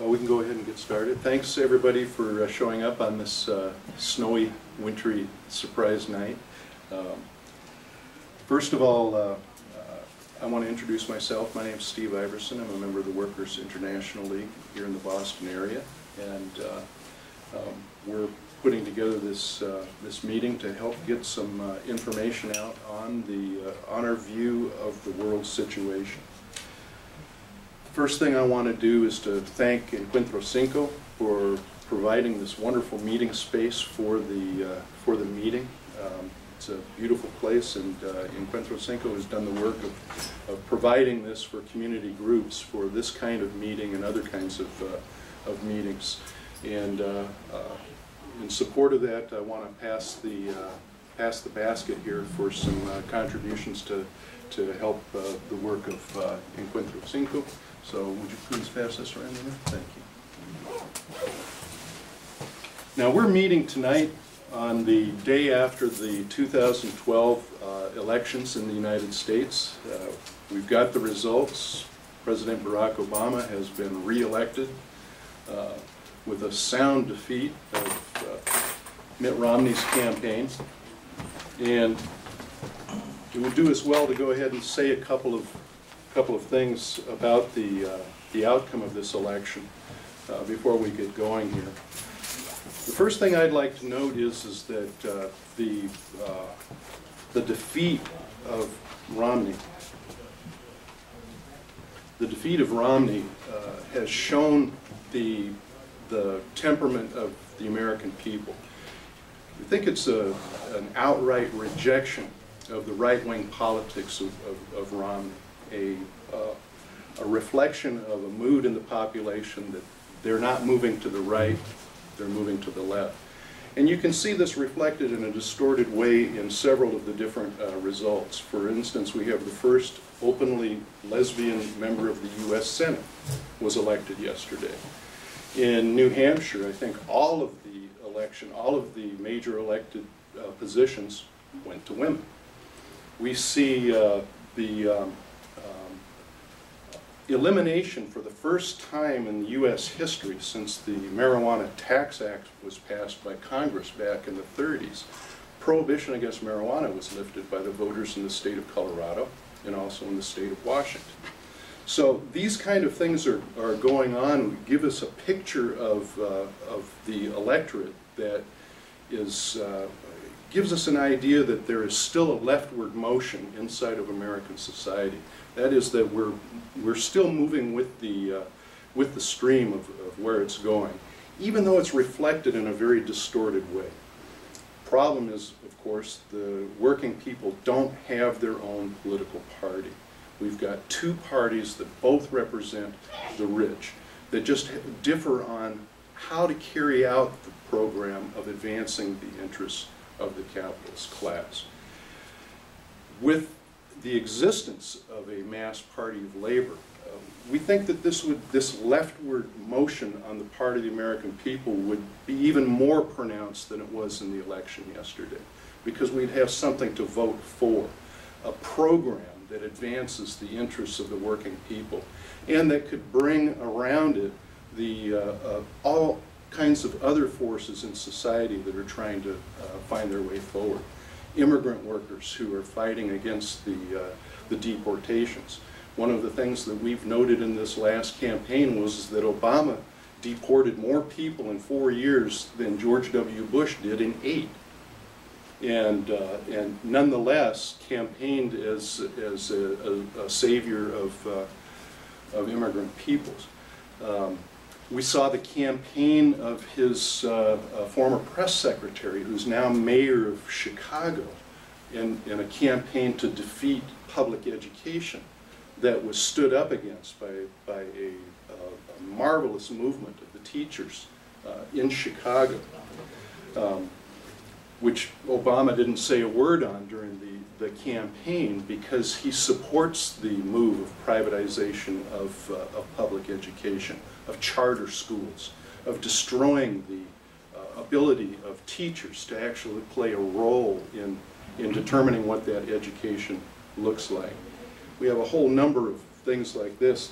We can go ahead and get started. Thanks everybody for showing up on this snowy, wintry surprise night. First of all, I want to introduce myself. My name is Steve Iverson. I'm a member of the Workers International League here in the Boston area, and we're putting together this meeting to help get some information out on our view of the world situation. First thing I want to do is to thank Encuentro Cinco for providing this wonderful meeting space for the meeting. It's a beautiful place, and Encuentro Cinco has done the work of providing this for community groups for this kind of meeting and other kinds of meetings. And in support of that, I want to pass the basket here for some contributions to help the work of Encuentro Cinco. So would you please pass this around? Thank you. Now we're meeting tonight on the day after the 2012 elections in the United States. We've got the results. President Barack Obama has been re-elected with a sound defeat of Mitt Romney's campaign. And it would do us well to go ahead and say a couple of things about the outcome of this election before we get going here. The first thing I'd like to note is that the defeat of Romney, has shown the temperament of the American people. I think it's an outright rejection of the right-wing politics of Romney. A reflection of a mood in the population that they're not moving to the right, they're moving to the left. And you can see this reflected in a distorted way in several of the different results. For instance, we have the first openly lesbian member of the U.S. Senate was elected yesterday. In New Hampshire, I think all of the major elected positions went to women. We see the elimination for the first time in U.S. history since the Marijuana Tax Act was passed by Congress back in the 30s. Prohibition against marijuana was lifted by the voters in the state of Colorado and also in the state of Washington. So these kind of things are going on, give us a picture of the electorate that gives us an idea that there is still a leftward motion inside of American society. That is that we're still moving with the stream of where it's going, even though it's reflected in a very distorted way. Problem is, of course, the working people don't have their own political party. We've got two parties that both represent the rich, that just differ on how to carry out the program of advancing the interests of the capitalist class. With the existence of a mass party of labor, we think that this leftward motion on the part of the American people would be even more pronounced than it was in the election yesterday, because we'd have something to vote for, a program that advances the interests of the working people, and that could bring around it all kinds of other forces in society that are trying to find their way forward. Immigrant workers who are fighting against the deportations. One of the things that we've noted in this last campaign was that Obama deported more people in 4 years than George W. Bush did in 8. And nonetheless campaigned as a savior of immigrant peoples. We saw the campaign of his former press secretary, who's now mayor of Chicago, in a campaign to defeat public education that was stood up against by a marvelous movement of the teachers in Chicago, which Obama didn't say a word on during the campaign, because he supports the move of privatization of public education, of charter schools, of destroying the ability of teachers to actually play a role in determining what that education looks like. We have a whole number of things like this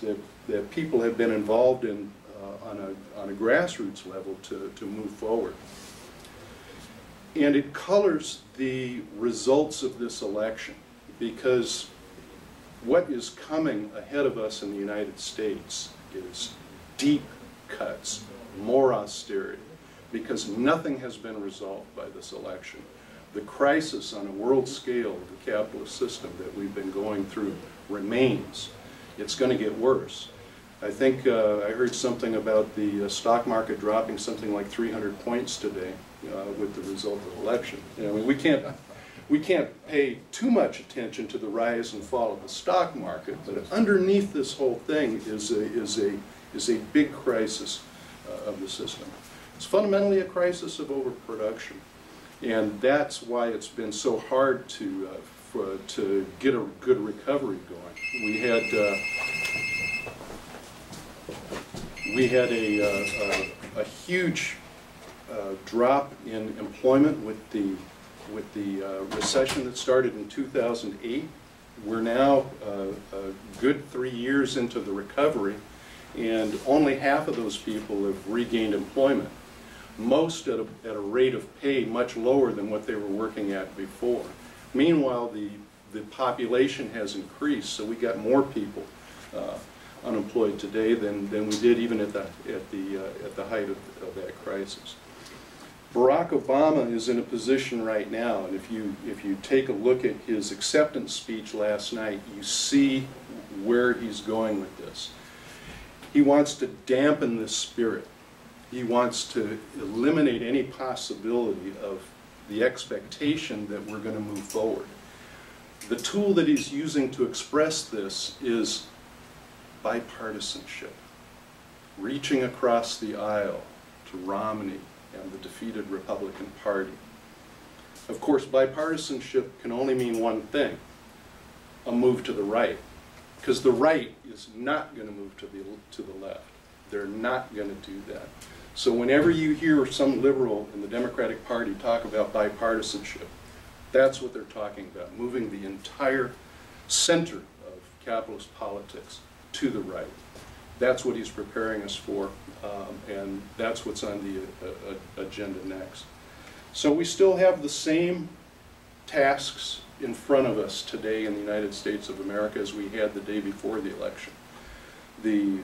that people have been involved in on a grassroots level to move forward. And it colors the results of this election, because what is coming ahead of us in the United States is deep cuts, more austerity, because nothing has been resolved by this election. The crisis on a world scale of the capitalist system that we've been going through remains. It's going to get worse. I think I heard something about the stock market dropping something like 300 points today with the result of the election. I mean, we can't pay too much attention to the rise and fall of the stock market, but underneath this whole thing is a big crisis of the system. It's fundamentally a crisis of overproduction, and that's why it's been so hard to get a good recovery going. We had a huge drop in employment with the recession that started in 2008. We're now a good 3 years into the recovery, and only half of those people have regained employment. Most at a rate of pay much lower than what they were working at before. Meanwhile, the population has increased, so we got more people unemployed today than we did even at the height of that crisis. Barack Obama is in a position right now, and if you take a look at his acceptance speech last night, you see where he's going with this. He wants to dampen this spirit. He wants to eliminate any possibility of the expectation that we're going to move forward. The tool that he's using to express this is bipartisanship, reaching across the aisle to Romney and the defeated Republican Party. Of course, bipartisanship can only mean one thing: a move to the right, because the right is not going to move to the left. They're not going to do that. So whenever you hear some liberal in the Democratic Party talk about bipartisanship, that's what they're talking about, moving the entire center of capitalist politics to the right. That's what he's preparing us for, and that's what's on the agenda next. So we still have the same tasks in front of us today in the United States of America as we had the day before the election. The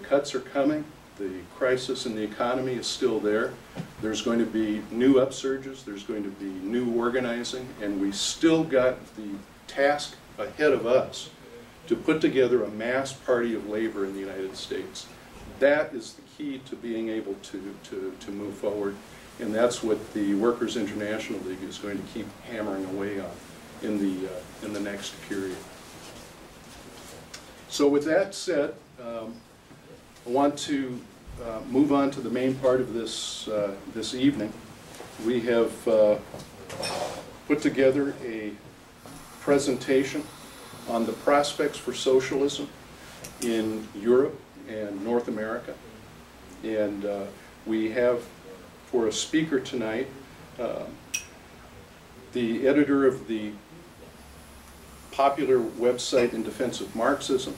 cuts are coming. The crisis in the economy is still there. There's going to be new upsurges. There's going to be new organizing, and we still got the task ahead of us to put together a mass party of labor in the United States. That is the key to being able to move forward, and that's what the Workers' International League is going to keep hammering away on in the next period. So with that said, I want to move on to the main part of this evening. We have put together a presentation on the prospects for socialism in Europe and North America. And we have for a speaker tonight the editor of the popular website In Defense of Marxism,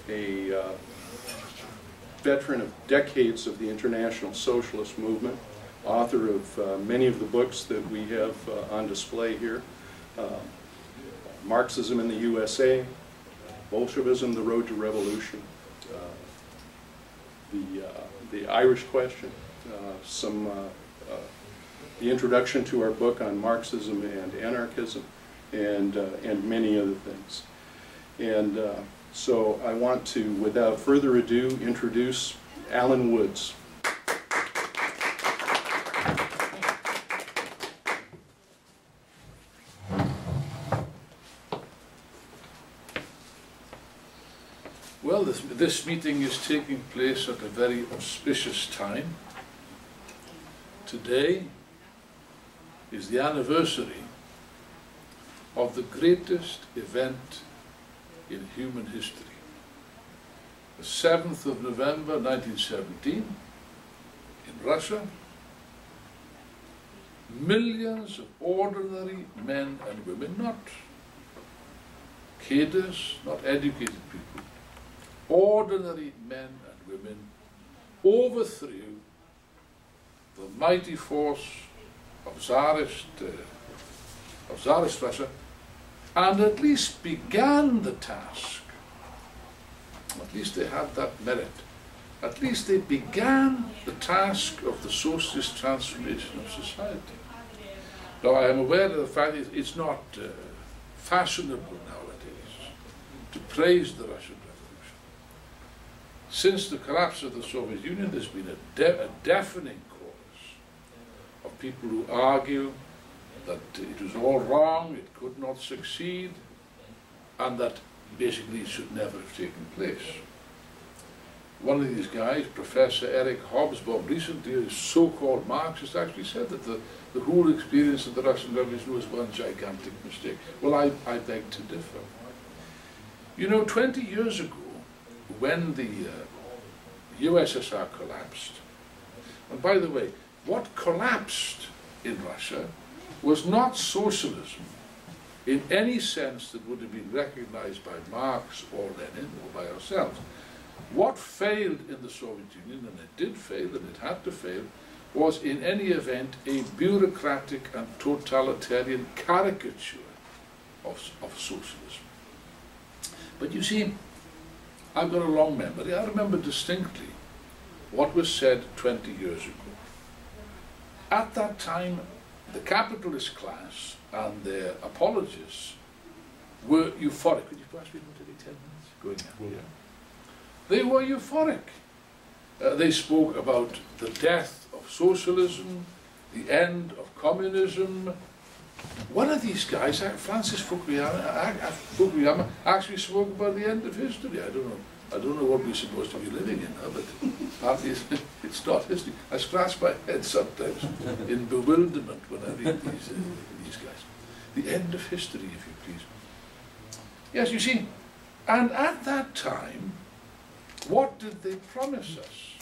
a veteran of decades of the international socialist movement, author of many of the books that we have on display here. Marxism in the USA, Bolshevism, The Road to Revolution, the Irish Question, the introduction to our book on Marxism and anarchism, and many other things. And so I want to, without further ado, introduce Alan Woods. Well, this meeting is taking place at a very auspicious time. Today is the anniversary of the greatest event in human history. The 7th of November 1917, in Russia, millions of ordinary men and women, not cadres, not educated people, ordinary men and women overthrew the mighty force of Tsarist Russia, and at least began the task. At least they had that merit. At least they began the task of the socialist transformation of society. Now, I am aware of the fact that it's not fashionable nowadays to praise the Russian Revolution. Since the collapse of the Soviet Union, there's been a deafening chorus of people who argue that it was all wrong, it could not succeed, and that basically it should never have taken place. One of these guys, Professor Eric Hobsbawm, recently, a so-called Marxist, actually said that the whole experience of the Russian Revolution was one gigantic mistake. Well, I beg to differ. You know, 20 years ago, when the USSR collapsed, and by the way, what collapsed in Russia was not socialism in any sense that would have been recognized by Marx or Lenin or by ourselves. What failed in the Soviet Union, and it did fail and it had to fail, was in any event a bureaucratic and totalitarian caricature of socialism. But you see, I've got a long memory. I remember distinctly what was said 20 years ago. At that time, the capitalist class and their apologists were euphoric. Could you pass me maybe 10 minutes? Going now. Yeah. They were euphoric. They spoke about the death of socialism, the end of communism. One of these guys, Francis Fukuyama, actually spoke about the end of history. I don't know what we're supposed to be living in now, but partly it's not history. I scratch my head sometimes in bewilderment when I read these guys. The end of history, if you please. Yes, you see, and at that time, what did they promise us?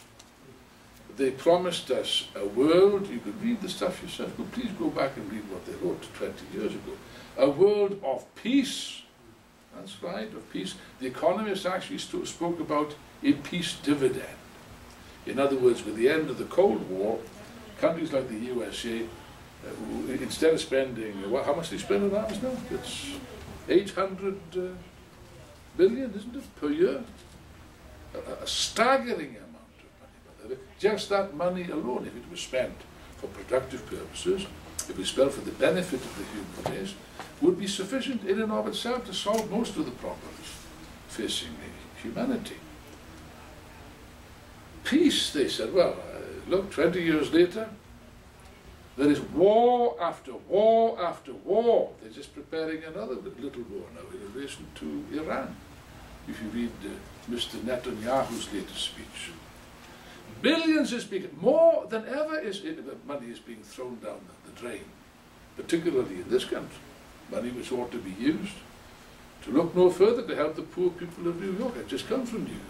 They promised us a world, you could read the stuff yourself, but please go back and read what they wrote 20 years ago. A world of peace. That's right, of peace. The Economist actually spoke about a peace dividend. In other words, with the end of the Cold War, countries like the USA, instead of spending, how much do they spend on arms now? It's 800 billion, isn't it, per year? A staggering amount of money. Just that money alone, if it was spent for productive purposes, if it was spent for the benefit of the human race, would be sufficient in and of itself to solve most of the problems facing humanity. Peace, they said. Well, look, 20 years later, there is war after war after war. They're just preparing another little war now in relation to Iran. If you read Mr. Netanyahu's latest speech, billions is being, more than ever money is being thrown down the drain, particularly in this country. Money which ought to be used to look no further to help the poor people of New York. I've just come from New York.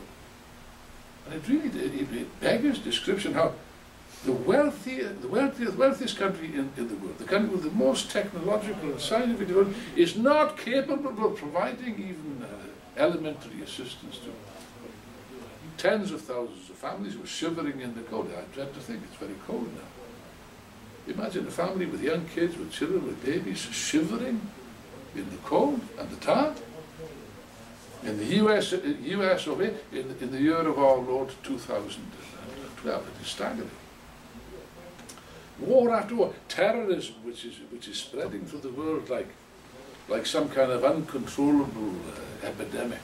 And it really it beggars description how the wealthiest country in the world, the country with the most technological and scientific development, is not capable of providing even elementary assistance to tens of thousands of families who are shivering in the cold. I dread to think it's very cold now. Imagine a family with young kids, with children, with babies, shivering in the cold and the dark. In the US of A, in the year of our Lord 2012, it is staggering. War after war, terrorism, which is spreading through the world like some kind of uncontrollable epidemic.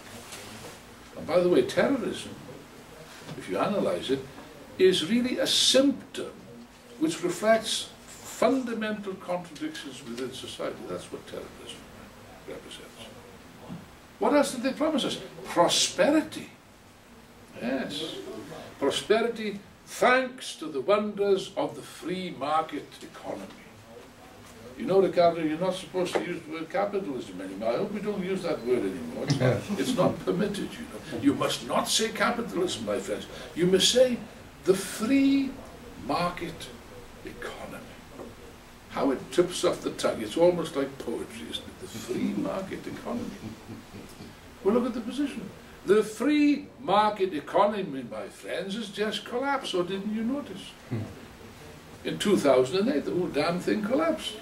And by the way, terrorism, if you analyze it, is really a symptom which reflects fundamental contradictions within society. That's what terrorism represents. What else did they promise us? Prosperity. Yes. Prosperity thanks to the wonders of the free market economy. You know, Ricardo, you're not supposed to use the word capitalism anymore. I hope we don't use that word anymore. It's not permitted, you know. You must not say capitalism, my friends. You must say the free market economy. How it trips off the tongue. It's almost like poetry, isn't it? The free market economy. Well, look at the position. The free market economy, my friends, has just collapsed, or didn't you notice? In 2008, the whole damn thing collapsed.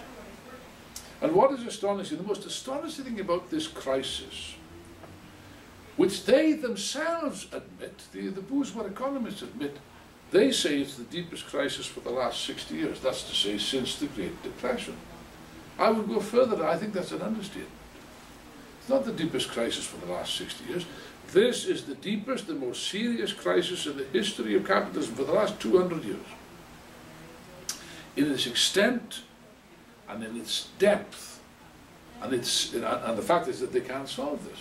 And what is astonishing, the most astonishing thing about this crisis, which they themselves admit, the bourgeois economists admit, they say it's the deepest crisis for the last 60 years. That's to say, since the Great Depression. I would go further, I think that's an understatement. It's not the deepest crisis for the last 60 years. This is the deepest, the most serious crisis in the history of capitalism for the last 200 years. In its extent, and in its depth, and the fact is that they can't solve this.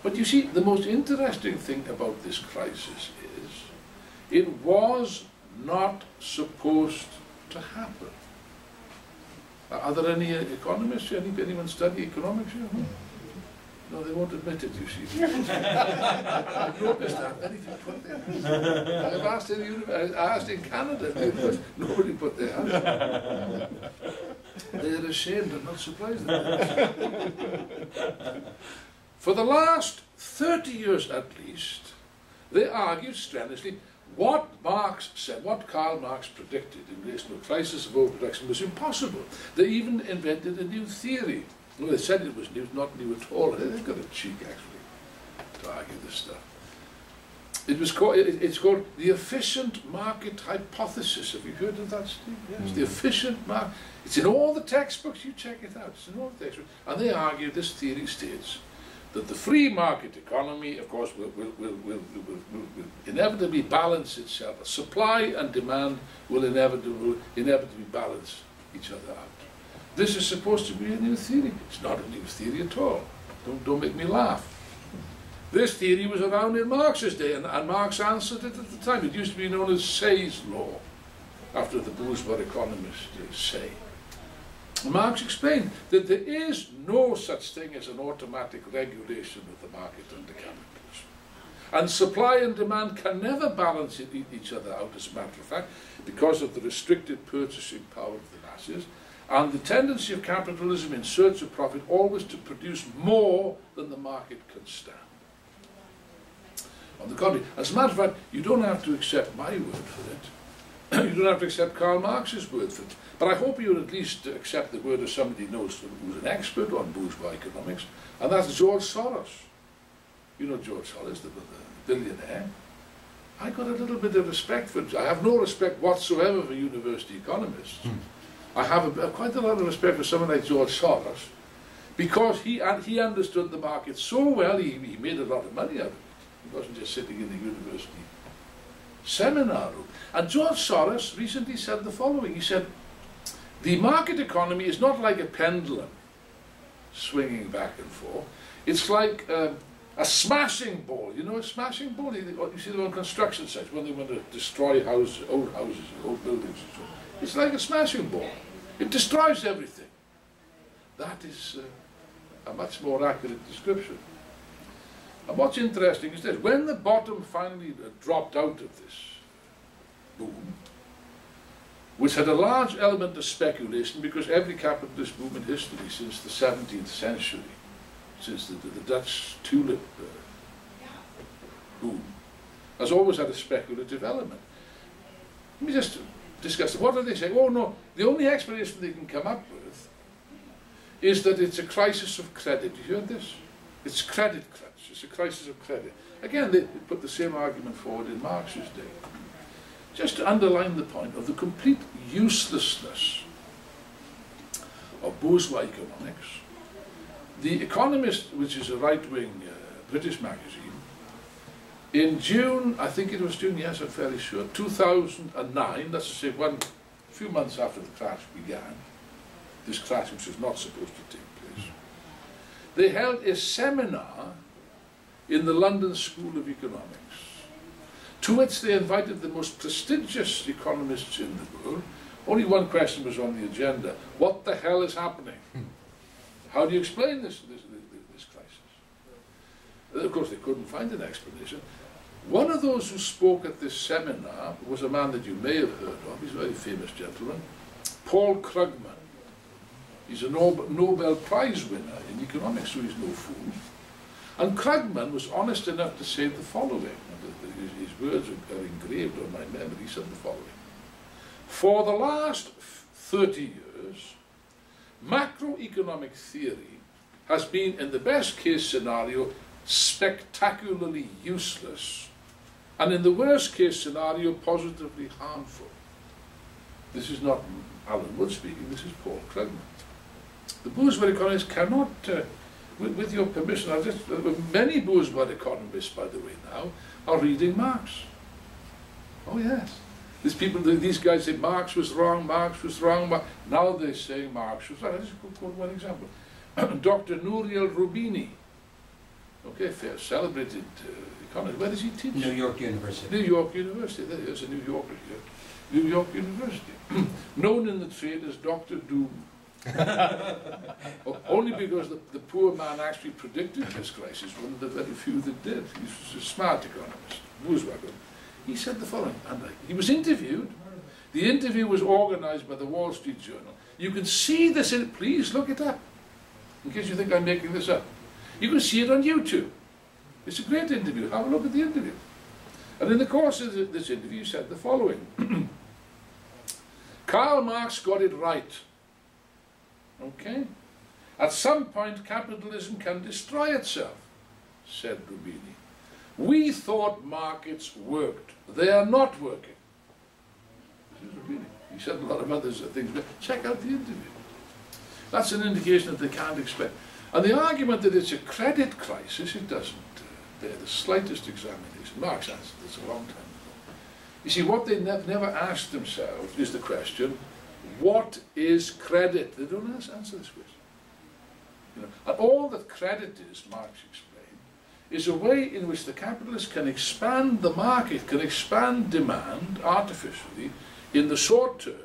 But you see, the most interesting thing about this crisis is it was not supposed to happen. Are there any economists? Anyone study economics here? No, they won't admit it, you see. I've noticed that. Very few put their hands. I've asked in the university, I asked in Canada, nobody put their hands up. They're ashamed and not surprised. For the last 30 years at least, they argued strenuously what Marx said, what Karl Marx predicted in relation to the crisis of overproduction was impossible. They even invented a new theory. Well, they said it was new, not new at all. They've got a cheek, actually, to argue this stuff. It's called the efficient market hypothesis. Have you heard of that, Steve? Yes, the efficient market. It's in all the textbooks. You check it out. It's in all the textbooks. And they argue, this theory states, that the free market economy, of course, will inevitably balance itself. Supply and demand will inevitably balance each other out. This is supposed to be a new theory. It's not a new theory at all. Don't make me laugh. This theory was around in Marx's day, and Marx answered it at the time. It used to be known as Say's law, after the bourgeois economist Say. Marx explained that there is no such thing as an automatic regulation of the market under capitalism. And supply and demand can never balance each other out, as a matter of fact, because of the restricted purchasing power of the masses, and the tendency of capitalism in search of profit always to produce more than the market can stand. On the contrary, as a matter of fact, you don't have to accept my word for it. You don't have to accept Karl Marx's word for it. But I hope you will at least accept the word of somebody who knows, who's an expert on bourgeois economics, and that's George Soros. You know George Soros, the billionaire. I got a little bit of respect for him. I have no respect whatsoever for university economists. I have quite a lot of respect for someone like George Soros, because he understood the market so well, he made a lot of money out of it. He wasn't just sitting in the university seminar room. And George Soros recently said the following. He said, the market economy is not like a pendulum swinging back and forth. It's like a smashing ball. You know a smashing ball? You see them on construction sites when they want to destroy houses, old buildings and so on. It's like a smashing ball. It destroys everything. That is a much more accurate description. And what's interesting is that when the bottom finally dropped out of this boom, which had a large element of speculation, because every capitalist boom in history since the 17th century, since the Dutch tulip boom, has always had a speculative element. Let me just discuss it. What do they say? Oh no, the only explanation they can come up with is that it's a crisis of credit. You heard this? It's credit crunch. It's a crisis of credit. Again, they put the same argument forward in Marx's day. Just to underline the point of the complete uselessness of bourgeois economics, The Economist, which is a right-wing British magazine, in June, I think it was June, yes, I'm fairly sure, 2009, that's to say a few months after the crash began, this crash which was not supposed to take place, they held a seminar in the London School of Economics, to which they invited the most prestigious economists in the world. Only one question was on the agenda: what the hell is happening? How do you explain this crisis? Of course, they couldn't find an explanation. One of those who spoke at this seminar was a man that you may have heard of. He's a very famous gentleman, Paul Krugman. He's a Nobel Prize winner in economics, so he's no fool. And Krugman was honest enough to say the following, and his words are engraved on my memory. He said the following: for the last 30 years, macroeconomic theory has been, in the best case scenario, spectacularly useless, and in the worst case scenario, positively harmful. This is not Alan Wood speaking, this is Paul Krugman. The bourgeois economists cannot, with your permission, many bourgeois economists, by the way, now, are reading Marx. Oh yes. These guys say Marx was wrong, Marx was wrong. Now they say Marx was right. I'll just quote one example. Dr. Nouriel Roubini, okay, fair, celebrated economist. Where does he teach? New York University. New York University. There he is, a New Yorker here. New York University. Known in the trade as Dr. Doom. Only because the poor man actually predicted this crisis, one of the very few that did. He was a smart economist, bourgeois. He said the following, and he was interviewed. The interview was organized by the Wall Street Journal. You can see this in, please look it up, in case you think I'm making this up. You can see it on YouTube. It's a great interview. Have a look at the interview. And in the course of this interview, he said the following. Karl Marx got it right. Okay? At some point, capitalism can destroy itself, said Roubini. We thought markets worked. They are not working. This is Roubini. He said a lot of other things, but check out the interview. That's an indication that they can't expect. And the argument that it's a credit crisis, it doesn't bear the slightest examination. Marx answered this a long time ago. You see, what they never asked themselves is the question, what is credit? They don't answer this question. You know, and all that credit is, Marx explained, is a way in which the capitalist can expand the market, can expand demand artificially in the short term,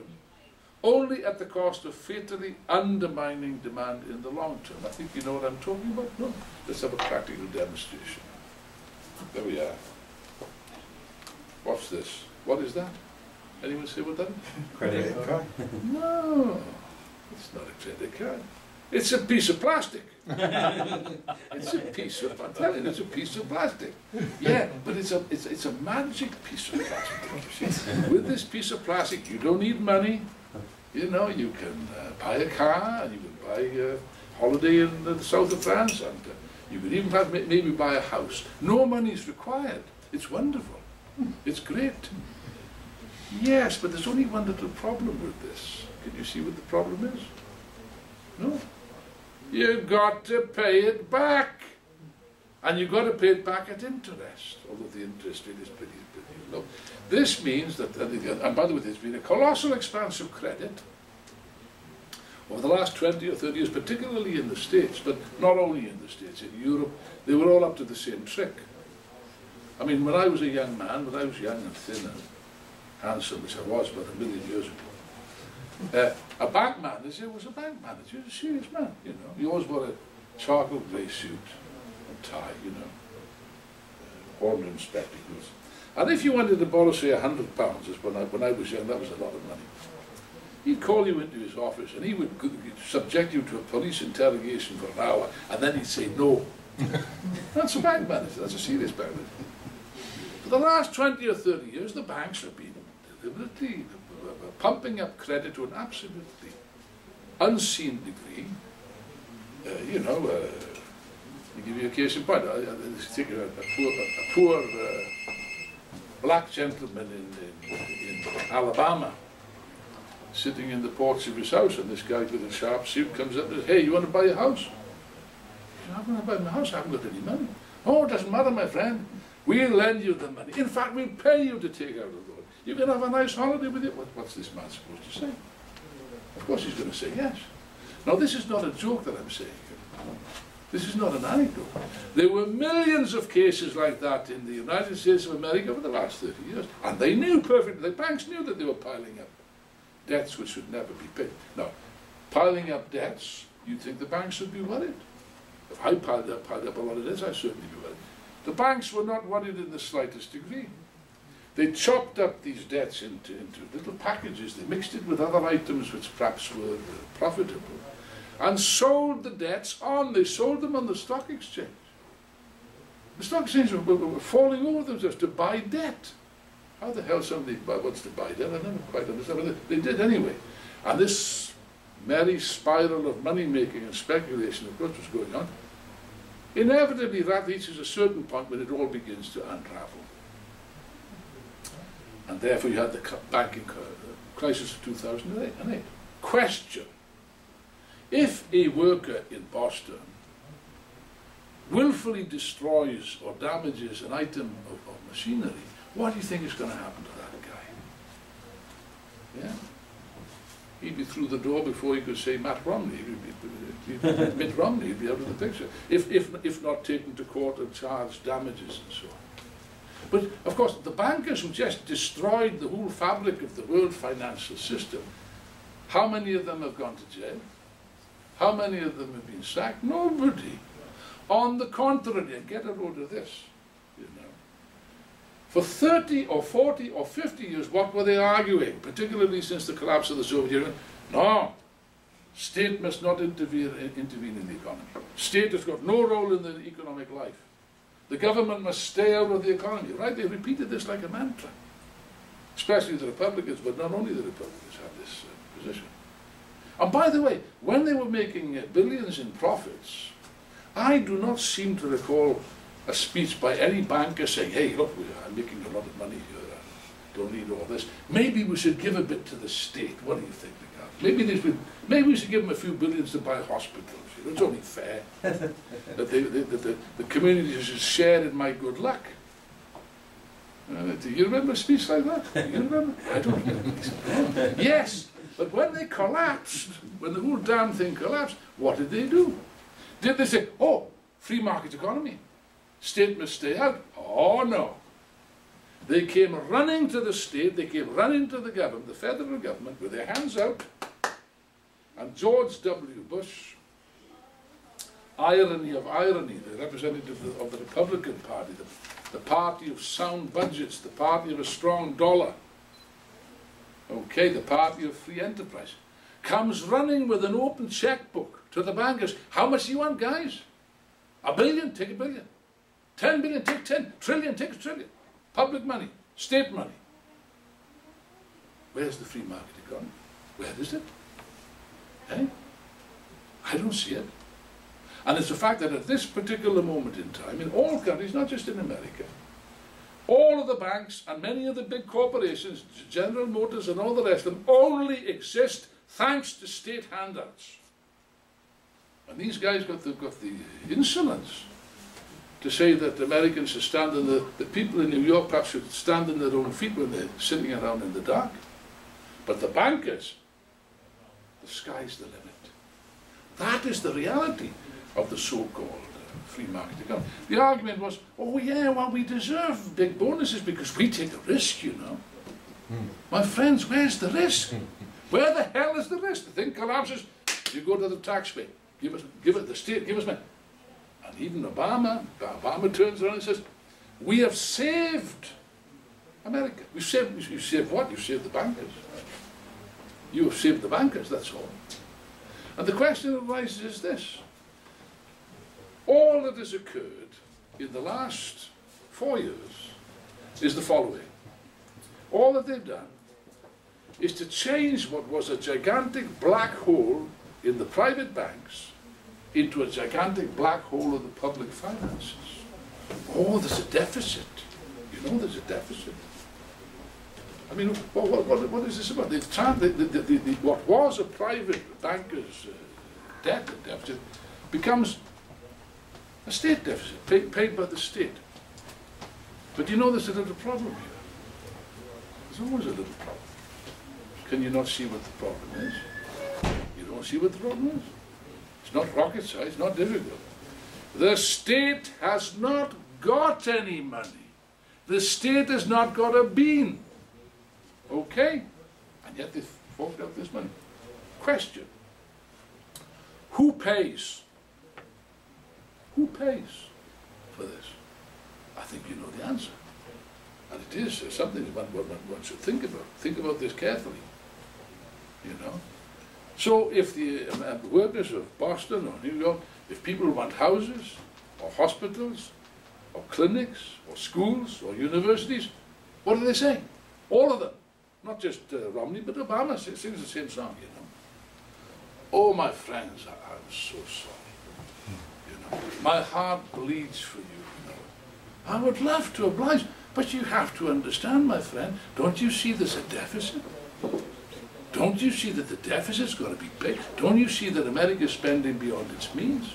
only at the cost of fatally undermining demand in the long term. I think you know what I'm talking about? No? Let's have a practical demonstration. There we are. What's this? What is that? Anyone say what that is? Credit card. No, it's not a credit card. It's a piece of plastic. It's a piece of, I'm telling you, it's a piece of plastic. Yeah, but it's a magic piece of plastic, you see. With this piece of plastic, you don't need money. You know, you can buy a car, and you can buy a holiday in the south of France, and you could even have, maybe buy a house. No money is required. It's wonderful. It's great. Yes, but there's only one little problem with this. Can you see what the problem is? No. You've got to pay it back. And you've got to pay it back at interest, although the interest rate is pretty low. This means that, and by the way, there's been a colossal expanse of credit over the last 20 or 30 years, particularly in the States, but not only in the States, in Europe, they were all up to the same trick. I mean, when I was a young man, when I was young and thin and handsome, which I was about 1 million years ago, a bank manager was a bank manager. He was a serious man, you know. He always wore a charcoal grey suit and tie, you know, horn and spectacles. And if you wanted to borrow, say, £100, as when I was young, that was a lot of money. He'd call you into his office and he would subject you to a police interrogation for an hour, and then he'd say no. That's a bank manager, that's a serious bank manager. For the last 20 or 30 years, the banks have been deliberately pumping up credit to an absolutely unseen degree. You know, to give you a case in point, take a poor black gentleman in Alabama sitting in the porch of his house, and this guy with a sharp suit comes up and says, hey, you want to buy a house? I want to buy my house, I haven't got any money. Oh, it doesn't matter, my friend. We'll lend you the money. In fact, we'll pay you to take out a loan. You can have a nice holiday with it. What's this man supposed to say? Of course he's going to say yes. Now, this is not a joke that I'm saying. This is not an anecdote. There were millions of cases like that in the United States of America over the last 30 years. And they knew perfectly, the banks knew that they were piling up debts which should never be paid. Now, piling up debts, you'd think the banks would be worried. If I piled up a lot of debts, I'd certainly be worried. The banks were not worried in the slightest degree. They chopped up these debts into little packages. They mixed it with other items which perhaps were profitable, and sold the debts on. They sold them on the stock exchange. The stock exchanges were falling over themselves to buy debt. How the hell somebody wants to buy debt? I never quite understand, but they did anyway. And this merry spiral of money making and speculation, of course, was going on. Inevitably, that reaches a certain point when it all begins to unravel. And therefore, you had the banking crisis of 2008. Question: if a worker in Boston willfully destroys or damages an item of machinery, what do you think is going to happen to that guy? Yeah? He'd be through the door before he could say Matt Romney. Mitt Romney would be out of the picture, if not taken to court and charged damages and so on. But, of course, the bankers who just destroyed the whole fabric of the world financial system, how many of them have gone to jail? How many of them have been sacked? Nobody. On the contrary, and get a load of this, you know. For 30 or 40 or 50 years, what were they arguing, particularly since the collapse of the Soviet Union? No, state must not intervene in the economy. State has got no role in the economic life. The government must stay out of the economy, right? They repeated this like a mantra. Especially the Republicans, but not only the Republicans had this position. And by the way, when they were making billions in profits, I do not seem to recall a speech by any banker saying, hey, look, I'm making a lot of money here, I don't need all this. Maybe we should give a bit to the state. What do you think, Ricardo? Maybe we should give them a few billions to buy hospitals. You know, it's only fair that the community should share in my good luck. Do you remember a speech like that? You remember? I don't remember. Yes, but when they collapsed, when the whole damn thing collapsed, what did they do? Did they say, oh, free market economy, state must stay out? Oh, no. They came running to the state, they came running to the government, the federal government, with their hands out, and George W. Bush, irony of irony, the representative of the Republican Party, the party of sound budgets, the party of a strong dollar, okay, the party of free enterprise, comes running with an open checkbook to the bankers. How much do you want, guys? $1 billion, take $1 billion. 10 billion, take 10. Trillion, take a trillion. Public money, state money. Where's the free market economy? Where is it? Eh? I don't see it. And it's the fact that at this particular moment in time, in all countries, not just in America, all of the banks and many of the big corporations, General Motors and all the rest of them, only exist thanks to state handouts. And these guys got the insolence to say that Americans should stand on the people in New York perhaps should stand on their own feet when they're sitting around in the dark. But the bankers, the sky's the limit. That is the reality of the so-called free market economy. The argument was, oh yeah, well, we deserve big bonuses because we take a risk, you know. My friends, where's the risk? Where the hell is the risk? The thing collapses, you go to the taxpayer, give it the state, give us money. And even Obama turns around and says, we have saved America. You saved what? You saved the bankers. You have saved the bankers, that's all. And the question that arises is this. All that has occurred in the last 4 years is the following. All that they've done is to change what was a gigantic black hole in the private banks into a gigantic black hole of the public finances. Oh, there's a deficit. You know there's a deficit. I mean, what is this about? What was a private banker's debt deficit becomes a state deficit, paid by the state. But you know there's a little problem here. There's always a little problem. Can you not see what the problem is? You don't see what the problem is? It's not rocket science, it's not difficult. The state has not got any money. The state has not got a bean. Okay? And yet they've forked out this money. Question. Who pays? Who pays for this? I think you know the answer. And it is something one should think about. Think about this carefully. You know? So if the workers of Boston or New York, if people want houses or hospitals or clinics, or schools, or universities, what are they saying? All of them. Not just Romney, but Obama sings the same song, you know. Oh, my friends, I'm so sorry. You know, my heart bleeds for you, you know. I would love to oblige, but you have to understand, my friend, don't you see there's a deficit? Don't you see that the deficit's going to be big? Don't you see that America's spending beyond its means?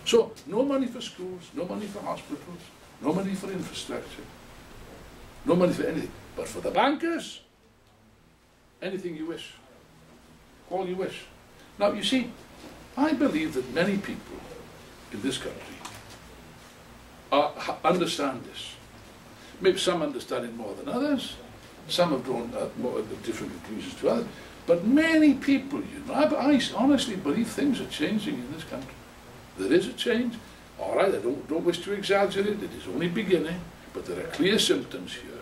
So, no money for schools, no money for hospitals, no money for infrastructure, no money for anything. But for the bankers, anything you wish, all you wish. Now, you see, I believe that many people in this country understand this. Maybe some understand it more than others. Some have drawn more different conclusions to others. But many people, you know, I honestly believe things are changing in this country. There is a change. All right, I don't wish to exaggerate. It is only beginning. But there are clear symptoms here.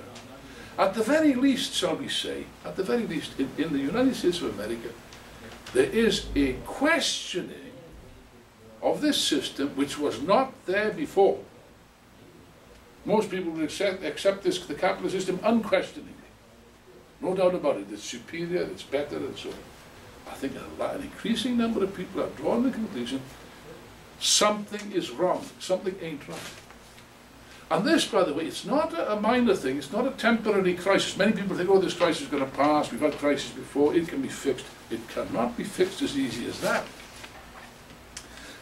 At the very least, shall we say, at the very least, in the United States of America, there is a questioning of this system which was not there before. Most people will accept the capitalist system unquestioningly. No doubt about it. It's superior, it's better, and so on. I think an increasing number of people have drawn the conclusion something is wrong, something ain't right. And this, by the way, it's not a minor thing, it's not a temporary crisis. Many people think, oh, this crisis is going to pass, we've had crisis before, it can be fixed. It cannot be fixed as easy as that.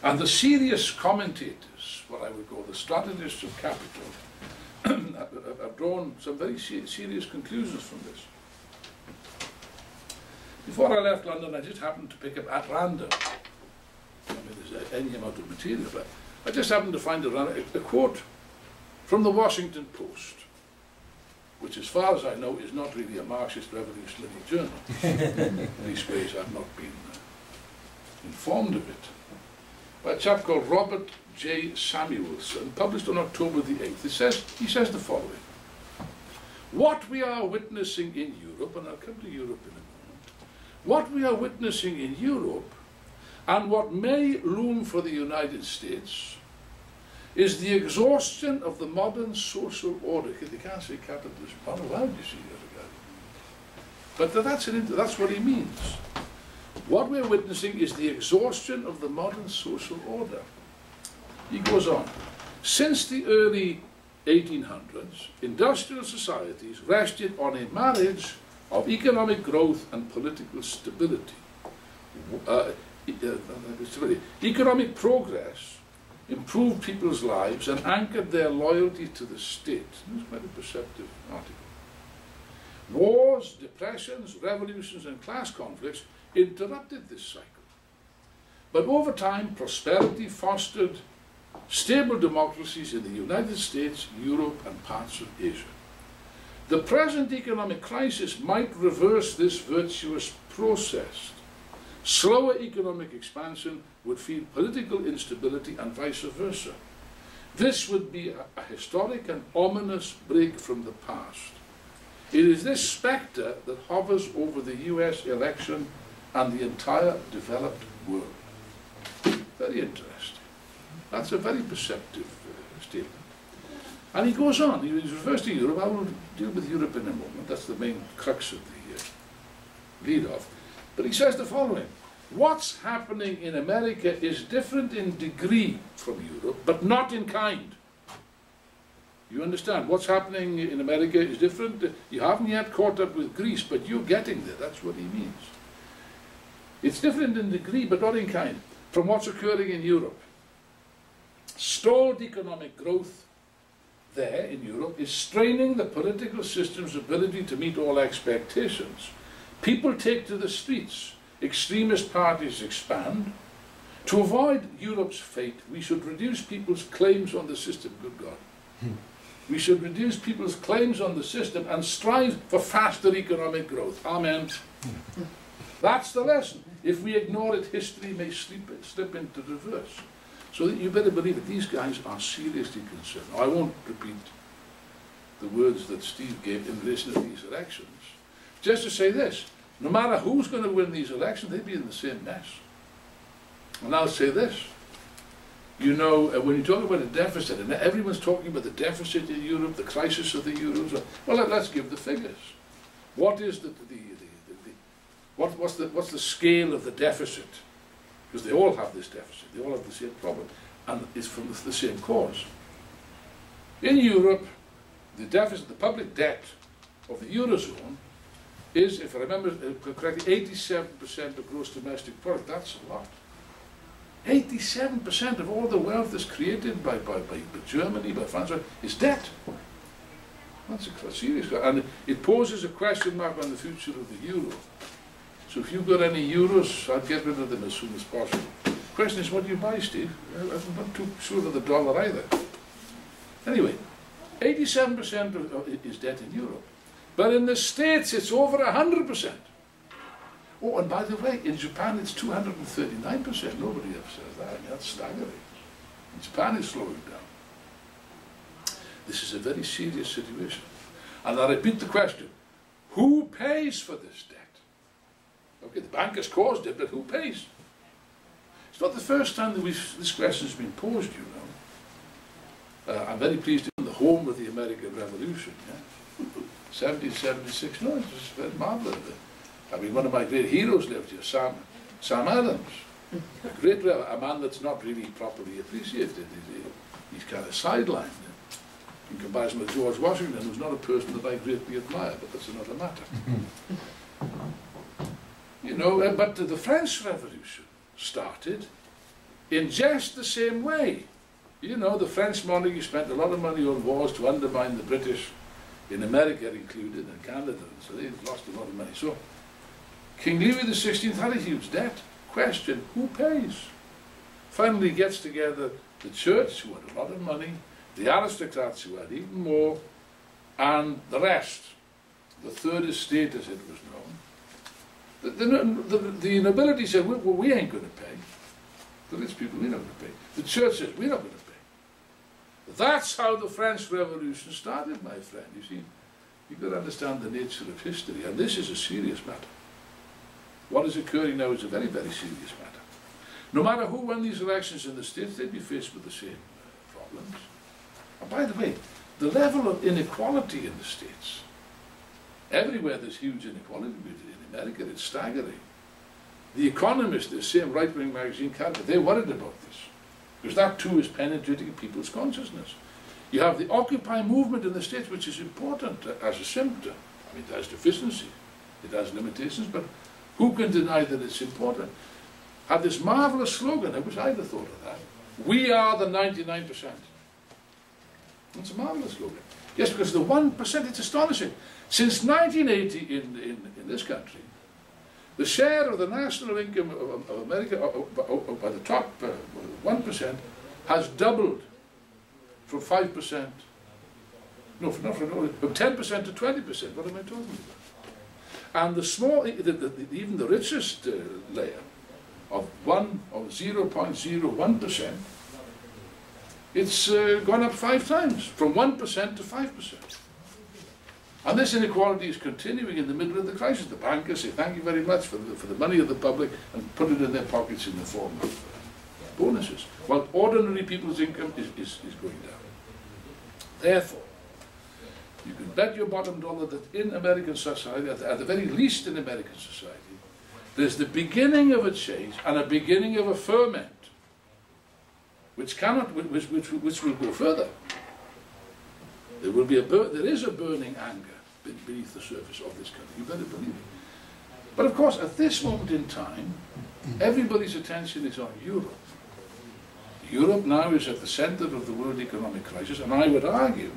And the serious commentators, what I would call the strategists of capital, have drawn some very serious conclusions from this. Before I left London, I just happened to pick up at random, I mean, there's any amount of material, but I just happened to find a quote from the Washington Post, which as far as I know is not really a Marxist revolutionary journal. In these ways I've not been informed of it. By a chap called Robert J. Samuelson, published on October the 8th. He says the following. What we are witnessing in Europe, and I'll come to Europe in a moment, what we are witnessing in Europe and what may loom for the United States is the exhaustion of the modern social order. They can't say capitalism. Not allowed, you see, but that's what he means. What we're witnessing is the exhaustion of the modern social order. He goes on. Since the early 1800s, industrial societies rested on a marriage of economic growth and political stability. Economic progress improved people's lives and anchored their loyalty to the state. This is quite a perceptive article. Wars, depressions, revolutions, and class conflicts interrupted this cycle. But over time, prosperity fostered stable democracies in the United States, Europe, and parts of Asia. The present economic crisis might reverse this virtuous process. Slower economic expansion would feed political instability and vice versa. This would be a historic and ominous break from the past. It is this spectre that hovers over the US election and the entire developed world. Very interesting. That's a very perceptive statement. And he goes on, he refers to Europe. I will deal with Europe in a moment. That's the main crux of the lead-off. But he says the following. What's happening in America is different in degree from Europe, but not in kind. You understand? What's happening in America is different. You haven't yet caught up with Greece, but you're getting there. That's what he means. It's different in degree, but not in kind, from what's occurring in Europe. Stalled economic growth there in Europe is straining the political system's ability to meet all expectations. People take to the streets. Extremist parties expand. To avoid Europe's fate, we should reduce people's claims on the system. Good God. We should reduce people's claims on the system and strive for faster economic growth. Amen. That's the lesson. If we ignore it, history may slip into reverse. So that you better believe it. These guys are seriously concerned. Now, I won't repeat the words that Steve gave in relation to these elections. Just to say this. No matter who's going to win these elections, they'll be in the same mess. And I'll say this. You know, when you talk about a deficit, and everyone's talking about the deficit in Europe, the crisis of the Eurozone, well, let's give the figures. What is what's the scale of the deficit? Because they all have this deficit, they all have the same problem, and it's from the same cause. In Europe, the deficit, the public debt of the Eurozone is, if I remember correctly, 87% of gross domestic product. That's a lot. 87% of all the wealth that's created by Germany, by France, is debt. That's a serious question. And it poses a question mark on the future of the euro. So if you've got any euros, I'd get rid of them as soon as possible. The question is, what do you buy, Steve? I'm not too sure of the dollar either. Anyway, 87% is debt in Europe. But in the States, it's over 100%. Oh, and by the way, in Japan, it's 239%. Nobody ever says that. I mean, that's staggering. Japan is slowing down. This is a very serious situation. And I repeat the question, who pays for this debt? Okay, the bankers caused it, but who pays? It's not the first time that this question has been posed, you know. I'm very pleased to be in the home of the American Revolution. Yeah? 1776, no, it was very marvellous. I mean, one of my great heroes lived here, Sam Adams. A man that's not really properly appreciated. He's kind of sidelined in comparison with George Washington, who's not a person that I greatly admire, but that's another matter. You know, but the French Revolution started in just the same way. You know, the French monarchy spent a lot of money on wars to undermine the British, in America included, and Canada, and so they lost a lot of money. So King Louis XVI had a huge debt. Question, who pays? Finally gets together the church, who had a lot of money, the aristocrats, who had even more, and the rest. The third estate, as it was known. The nobility said, well, we ain't going to pay. The rich people, we're not going to pay. The church said, we're not going to pay. That's how the French Revolution started, my friend. You see, you've got to understand the nature of history, and this is a serious matter. What is occurring now is a very, very serious matter. No matter who won these elections in the States, they'd be faced with the same problems. And by the way, the level of inequality in the States, everywhere there's huge inequality. In America, it's staggering. The Economist, the same right-wing magazine, they're worried about this, because that too is penetrating people's consciousness. You have the Occupy movement in the States, which is important as a symptom. I mean, it has deficiencies, it has limitations, but who can deny that it's important? Had this marvelous slogan, I wish I'd have thought of that. We are the 99%. That's a marvelous slogan. Yes, because the 1%, it's astonishing. Since 1980 in this country, the share of the national income of America by the top 1% has doubled from 5%, from 10% to 20%. What am I talking about? And the small, even the richest layer of 0.01%, it's gone up 5 times, from 1% to 5%. And this inequality is continuing in the middle of the crisis. The bankers say, thank you very much for the money of the public, and put it in their pockets in the form of bonuses, while ordinary people's income is going down. Therefore, you can bet your bottom dollar that in American society, at the very least in American society, there's the beginning of a change and a beginning of a ferment, which will go further. There is a burning anger beneath the surface of this country. You better believe it. But of course, at this moment in time, everybody's attention is on Europe. Europe now is at the center of the world economic crisis, and I would argue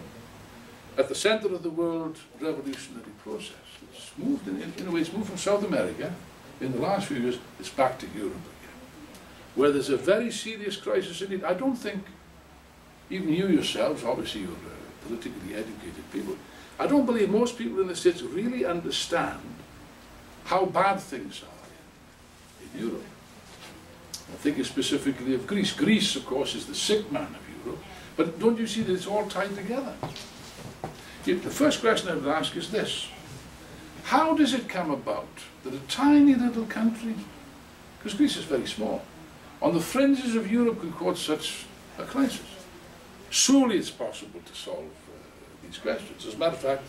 at the center of the world revolutionary process. It's moved, in a way, it's moved from South America. In the last few years, it's back to Europe again, where there's a very serious crisis in it. I don't think, even you yourselves, obviously you're politically educated people, I don't believe most people in the States really understand how bad things are in Europe. I'm thinking specifically of Greece. Greece, of course, is the sick man of Europe, but don't you see that it's all tied together? The first question I would ask is this: how does it come about that a tiny little country, because Greece is very small, on the fringes of Europe can cause such a crisis. Surely it's possible to solve these questions. As a matter of fact,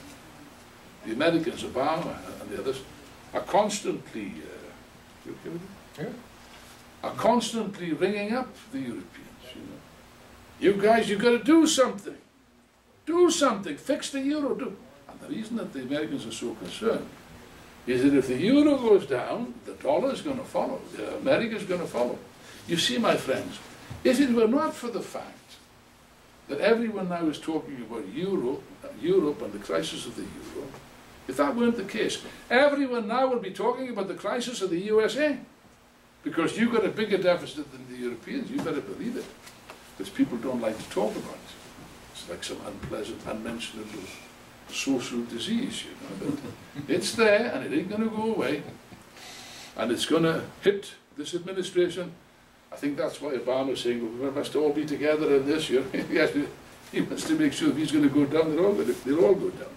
the Americans, Obama and the others, are constantly, you okay with it? Yeah. Are constantly ringing up the Europeans, you know. You guys, you've got to do something. Do something, fix the euro, do. And the reason that the Americans are so concerned is that if the euro goes down, the dollar is going to follow, America is going to follow. You see, my friends, if it were not for the fact that everyone now is talking about Europe and the crisis of the euro, if that weren't the case, everyone now will be talking about the crisis of the USA. Because you've got a bigger deficit than the Europeans, you better believe it. Because people don't like to talk about it. It's like some unpleasant, unmentionable social disease, you know. But it's there and it ain't going to go away. And it's going to hit this administration. I think that's why Obama's saying, well, we must all be together in this year. He wants to make sure if he's going to go down, they'll all go down.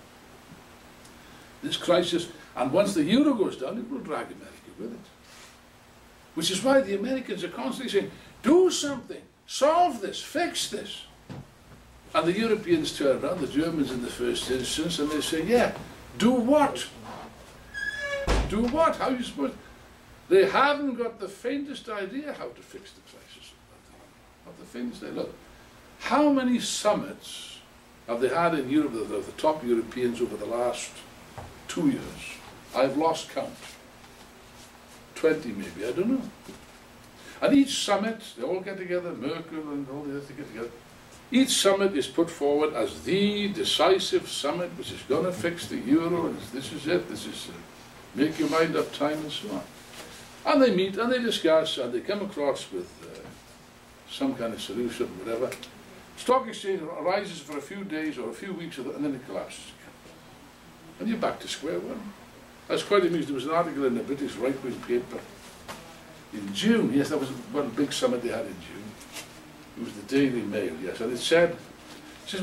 This crisis, and once the euro goes down, it will drag America with it. Which is why the Americans are constantly saying, do something, solve this, fix this. And the Europeans turn around, the Germans in the first instance, and they say, yeah, do what? Do what? How are you supposed to? They haven't got the faintest idea how to fix the crisis. Not the faintest idea. Look, how many summits have they had in Europe, the top Europeans, over the last 2 years? I've lost count. 20 maybe, I don't know. And each summit, they all get together, Merkel and all the others get together. Each summit is put forward as the decisive summit which is going to fix the euro, and this is it, this is make your mind up time and so on. And they meet and they discuss and they come across with some kind of solution, whatever. Stock exchange rises for a few days or a few weeks and then it collapses again. And you're back to square one. I was quite amused. There was an article in the British right-wing paper in June. Yes, that was one big summit they had in June. It was the Daily Mail, yes. And it said,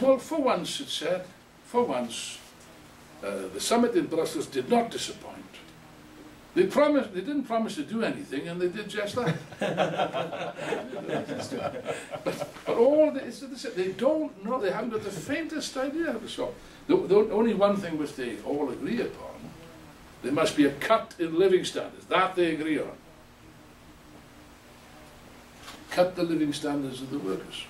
well, for once, it said, for once, the summit in Brussels did not disappoint. They didn't promise to do anything, and they did just that. but all this, they don't know, they haven't got the faintest idea how to solve. The only one thing which they all agree upon, there must be a cut in living standards. That they agree on. Cut the living standards of the workers.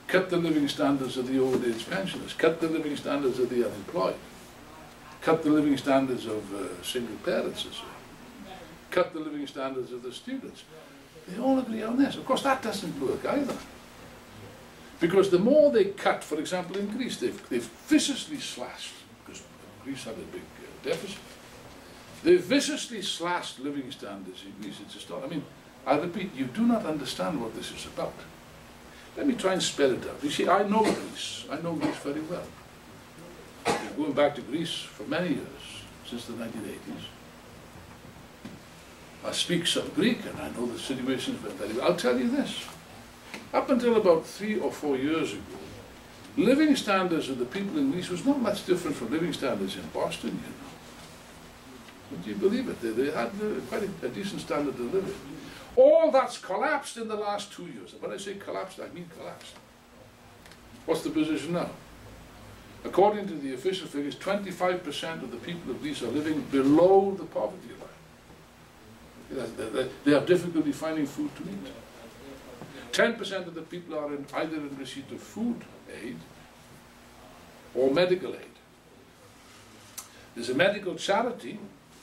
Cut the living standards of the old age pensioners. Cut the living standards of the unemployed. Cut the living standards of single parents and so on. Cut the living standards of the students. They all agree on this. Of course, that doesn't work either. Because the more they cut, for example, in Greece, they've viciously slashed, because Greece had a big deficit. They've viciously slashed living standards in Greece. It's just not, I mean, I repeat, you do not understand what this is about. Let me try and spell it out. You see, I know Greece. I know Greece very well. I've been going back to Greece for many years, since the 1980s. I speak some Greek and I know the situation very well. I'll tell you this. Up until about 3 or 4 years ago, living standards of the people in Greece was not much different from living standards in Boston, you know. Would you believe it? They had quite a decent standard of living. All that's collapsed in the last 2 years. When I say collapsed, I mean collapsed. What's the position now? According to the official figures, 25% of the people of Greece are living below the poverty line. They have difficulty finding food to eat. 10% of the people are either in receipt of food aid or medical aid. There's a medical charity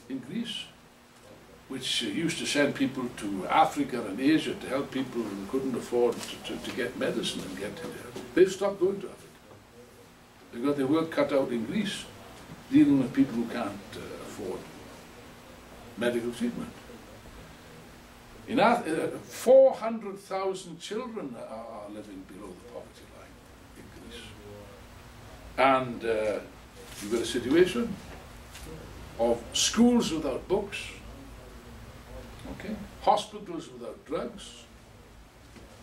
in Greece which used to send people to Africa and Asia to help people who couldn't afford to get medicine and get to there. They've stopped going to Africa. They've got their work cut out in Greece, dealing with people who can't afford medical treatment. In 400,000 children are living below the poverty line in Greece. And you've got a situation of schools without books, okay, hospitals without drugs,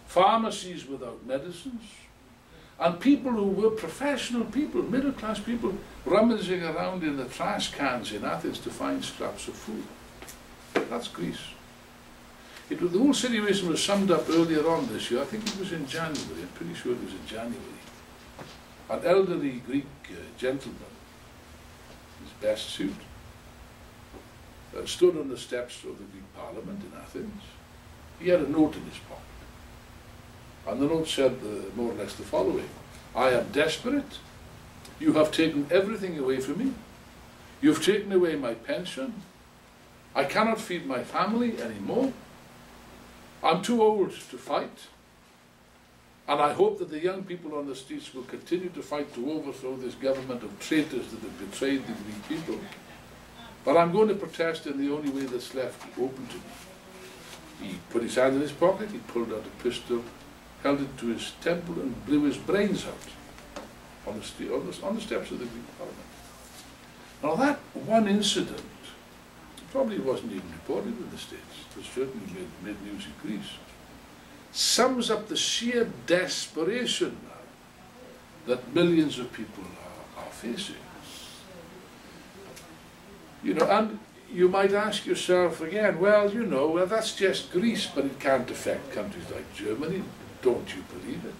pharmacies without medicines, and people who were professional people, middle-class people, rummaging around in the trash cans in Athens to find scraps of food. That's Greece. The whole situation was summed up earlier on this year. I think it was in January. I'm pretty sure it was in January. An elderly Greek gentleman, his best suit, stood on the steps of the Greek Parliament in Athens. He had a note in his pocket. And the note said more or less the following: I am desperate. You have taken everything away from me. You've taken away my pension. I cannot feed my family anymore. I'm too old to fight. And I hope that the young people on the streets will continue to fight to overthrow this government of traitors that have betrayed the Greek people. But I'm going to protest in the only way that's left open to me. He put his hand in his pocket, he pulled out a pistol, held it to his temple and blew his brains out on the steps of the Greek Parliament. Now that one incident probably wasn't even reported in the States, but certainly made news in Greece, sums up the sheer desperation now that millions of people are facing. You know, and you might ask yourself again, well, that's just Greece, but it can't affect countries like Germany. Don't you believe it,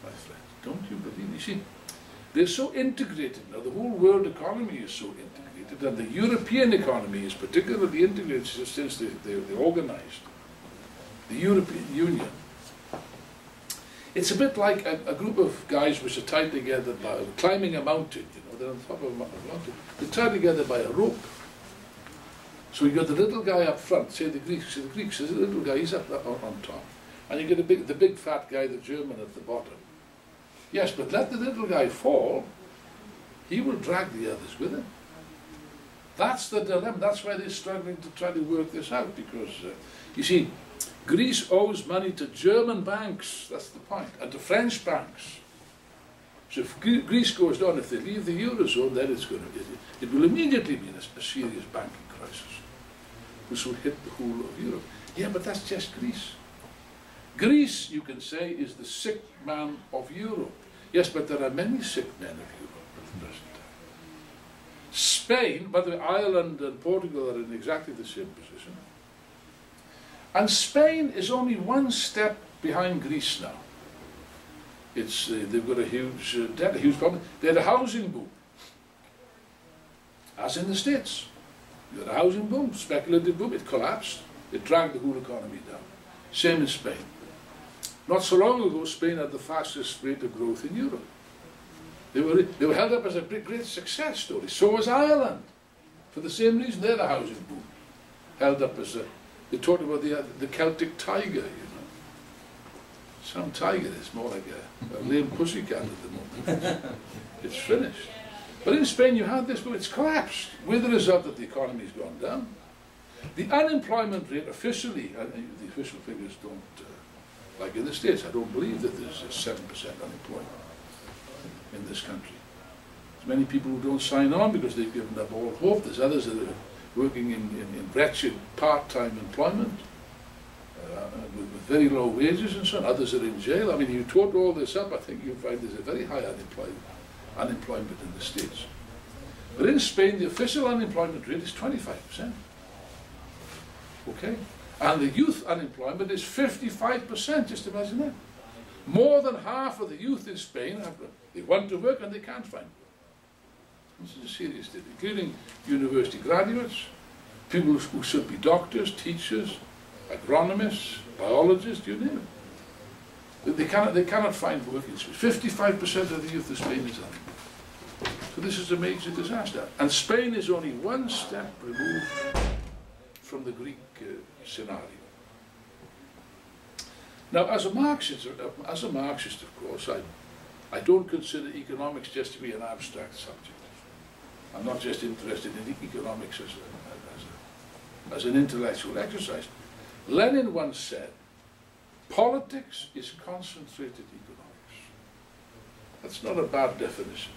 my friend? Don't you believe it? You see, they're so integrated now. The whole world economy is so integrated, and the European economy is particularly integrated since they organized the European Union. It's a bit like a group of guys which are tied together by climbing a mountain. They're on top of a mountain. They're tied together by a rope. So you got the little guy up front, say the Greeks, there's a little guy, he's up on top. And you get the big fat guy, the German, at the bottom. Yes, but let the little guy fall, he will drag the others with him. That's the dilemma. That's why they're struggling to try to work this out, because, you see, Greece owes money to German banks, that's the point, and to French banks. So if Greece goes down, if they leave the Eurozone, then it will immediately be a serious banking crisis, which will hit the whole of Europe. Yeah, but that's just Greece. Greece, you can say, is the sick man of Europe. Yes, but there are many sick men of Europe at the present time. Spain, by the way, Ireland and Portugal are in exactly the same position. And Spain is only one step behind Greece now. They've got a huge debt, a huge problem. They had a housing boom, as in the States. You had a housing boom, speculative boom, it collapsed. It dragged the whole economy down. Same in Spain. Not so long ago, Spain had the fastest rate of growth in Europe. They were held up as a great success story. So was Ireland. For the same reason, they had a housing boom. Held up as they talked about the Celtic tiger, Some tiger is more like a lame pussycat at the moment. It's finished. But in Spain, you had this boom, it's collapsed, with the result that the economy's gone down. The unemployment rate officially, the official figures don't, like in the States, I don't believe that there's a 7% unemployment in this country. There's many people who don't sign on because they've given up all hope. There's others that are working in wretched part-time employment with very low wages and so on. Others are in jail. I mean, you tot all this up, I think you'll find there's a very high unemployment in the States. But in Spain, the official unemployment rate is 25%. Okay? And the youth unemployment is 55%, just imagine that. More than half of the youth in Spain, they want to work and they can't find work. This is a serious thing, including university graduates, people who should be doctors, teachers, agronomists, biologists, you name it. They cannot find work in Spain. 55% of the youth of Spain is unemployed. So this is a major disaster. And Spain is only one step removed from the Greek scenario. Now, as a Marxist, of course, I don't consider economics just to be an abstract subject. I'm not just interested in economics as an intellectual exercise. Lenin once said, politics is concentrated economics. That's not a bad definition.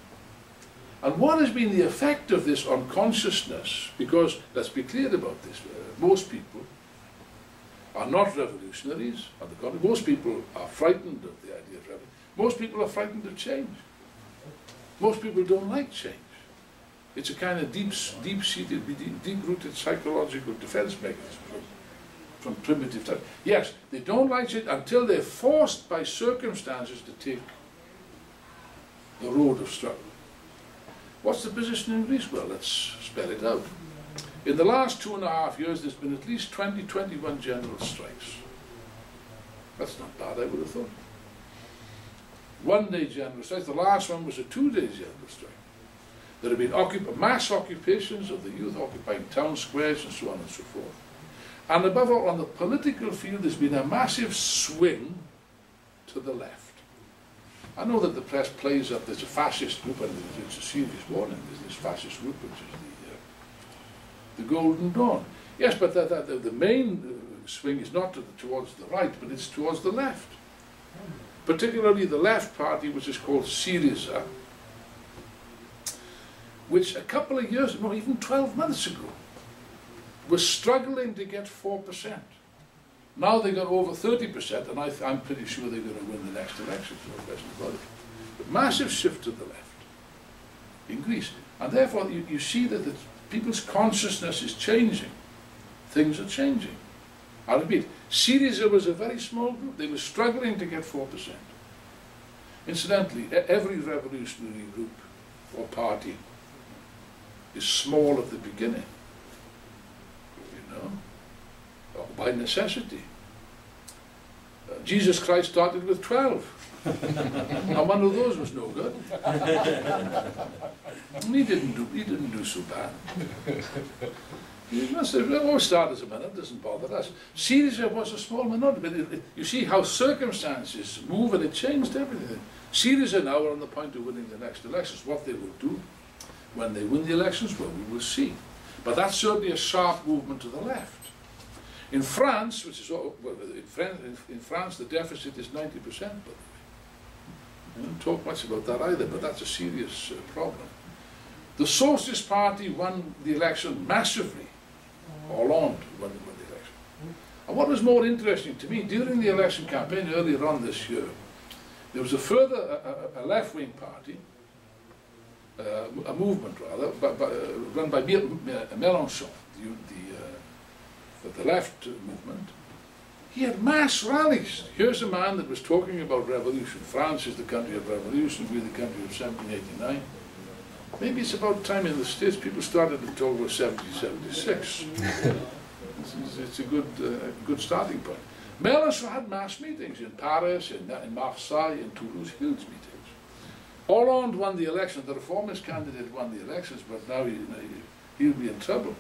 And what has been the effect of this on consciousness? Because, let's be clear about this, most people are not revolutionaries. On the contrary, most people are frightened of the idea of revolution. Most people are frightened of change. Most people don't like change. It's a kind of deep-seated, deep-rooted psychological defense mechanism from primitive times. Yes, they don't like it until they're forced by circumstances to take the road of struggle. What's the position in Greece? Well, let's spell it out. In the last 2.5 years, there's been at least 21 general strikes. That's not bad, I would have thought. One-day general strikes. The last one was a 2-day general strike. There have been mass occupations of the youth occupying town squares and so on and so forth. And above all, on the political field, there's been a massive swing to the left. I know that the press plays up, there's a fascist group, and it's a serious warning, there's this fascist group, which is the Golden Dawn. Yes, but the main swing is not towards the right, but it's towards the left. Particularly the left party, which is called Syriza, which a couple of years, no, even 12 months ago, was struggling to get 4%. Now they got over 30%, and I'm pretty sure they're going to win the next election, no question about it. But massive shift to the left in Greece. And therefore, you see that people's consciousness is changing. Things are changing. I repeat, Syriza was a very small group. They were struggling to get 4%. Incidentally, every revolutionary group or party is small at the beginning, you know, by necessity. Jesus Christ started with 12. And one of those was no good. He didn't do so bad. He must have always started as a minority, doesn't bother us. Syriza was a small minority, but you see how circumstances move, and it changed everything. Syriza now are on the point of winning the next elections. What they will do when they win the elections, well, we will see. But that's certainly a sharp movement to the left. In France, which is in France, the deficit is 90%. By the way, I don't talk much about that either, but that's a serious problem. The Socialist Party won the election massively. Hollande won the election. And what was more interesting to me, during the election campaign earlier on this year, there was a left-wing party, a movement rather, run by Mélenchon, the left movement. He had mass rallies. Here's a man that was talking about revolution. France is the country of revolution, we're the country of 1789. Maybe it's about time in the States people started to talk about 1776. It's a good starting point. Mélenchon had mass meetings in Paris, in Marseille, in Toulouse, huge meetings. Hollande won the election. The Reformist candidate won the elections, but now he'll be in trouble.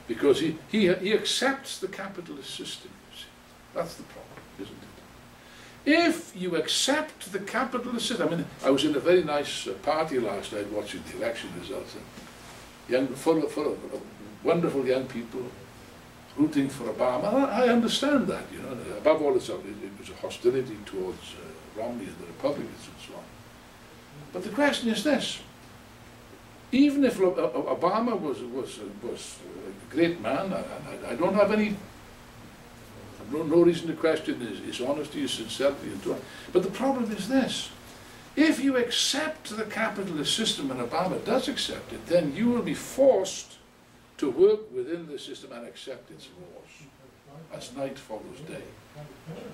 Because he accepts the capitalist system, you see. That's the problem, isn't it? If you accept the capitalist system, I mean, I was in a very nice party last night watching the election results, and full of wonderful young people rooting for Obama. I understand that, you know. Above all, it was a hostility towards Romney and the Republicans and so on. But the question is this. Even if Obama was a great man, I don't have no reason to question his honesty, his sincerity, and so on. But the problem is this. If you accept the capitalist system, and Obama does accept it, then you will be forced to work within the system and accept its laws, as night follows day.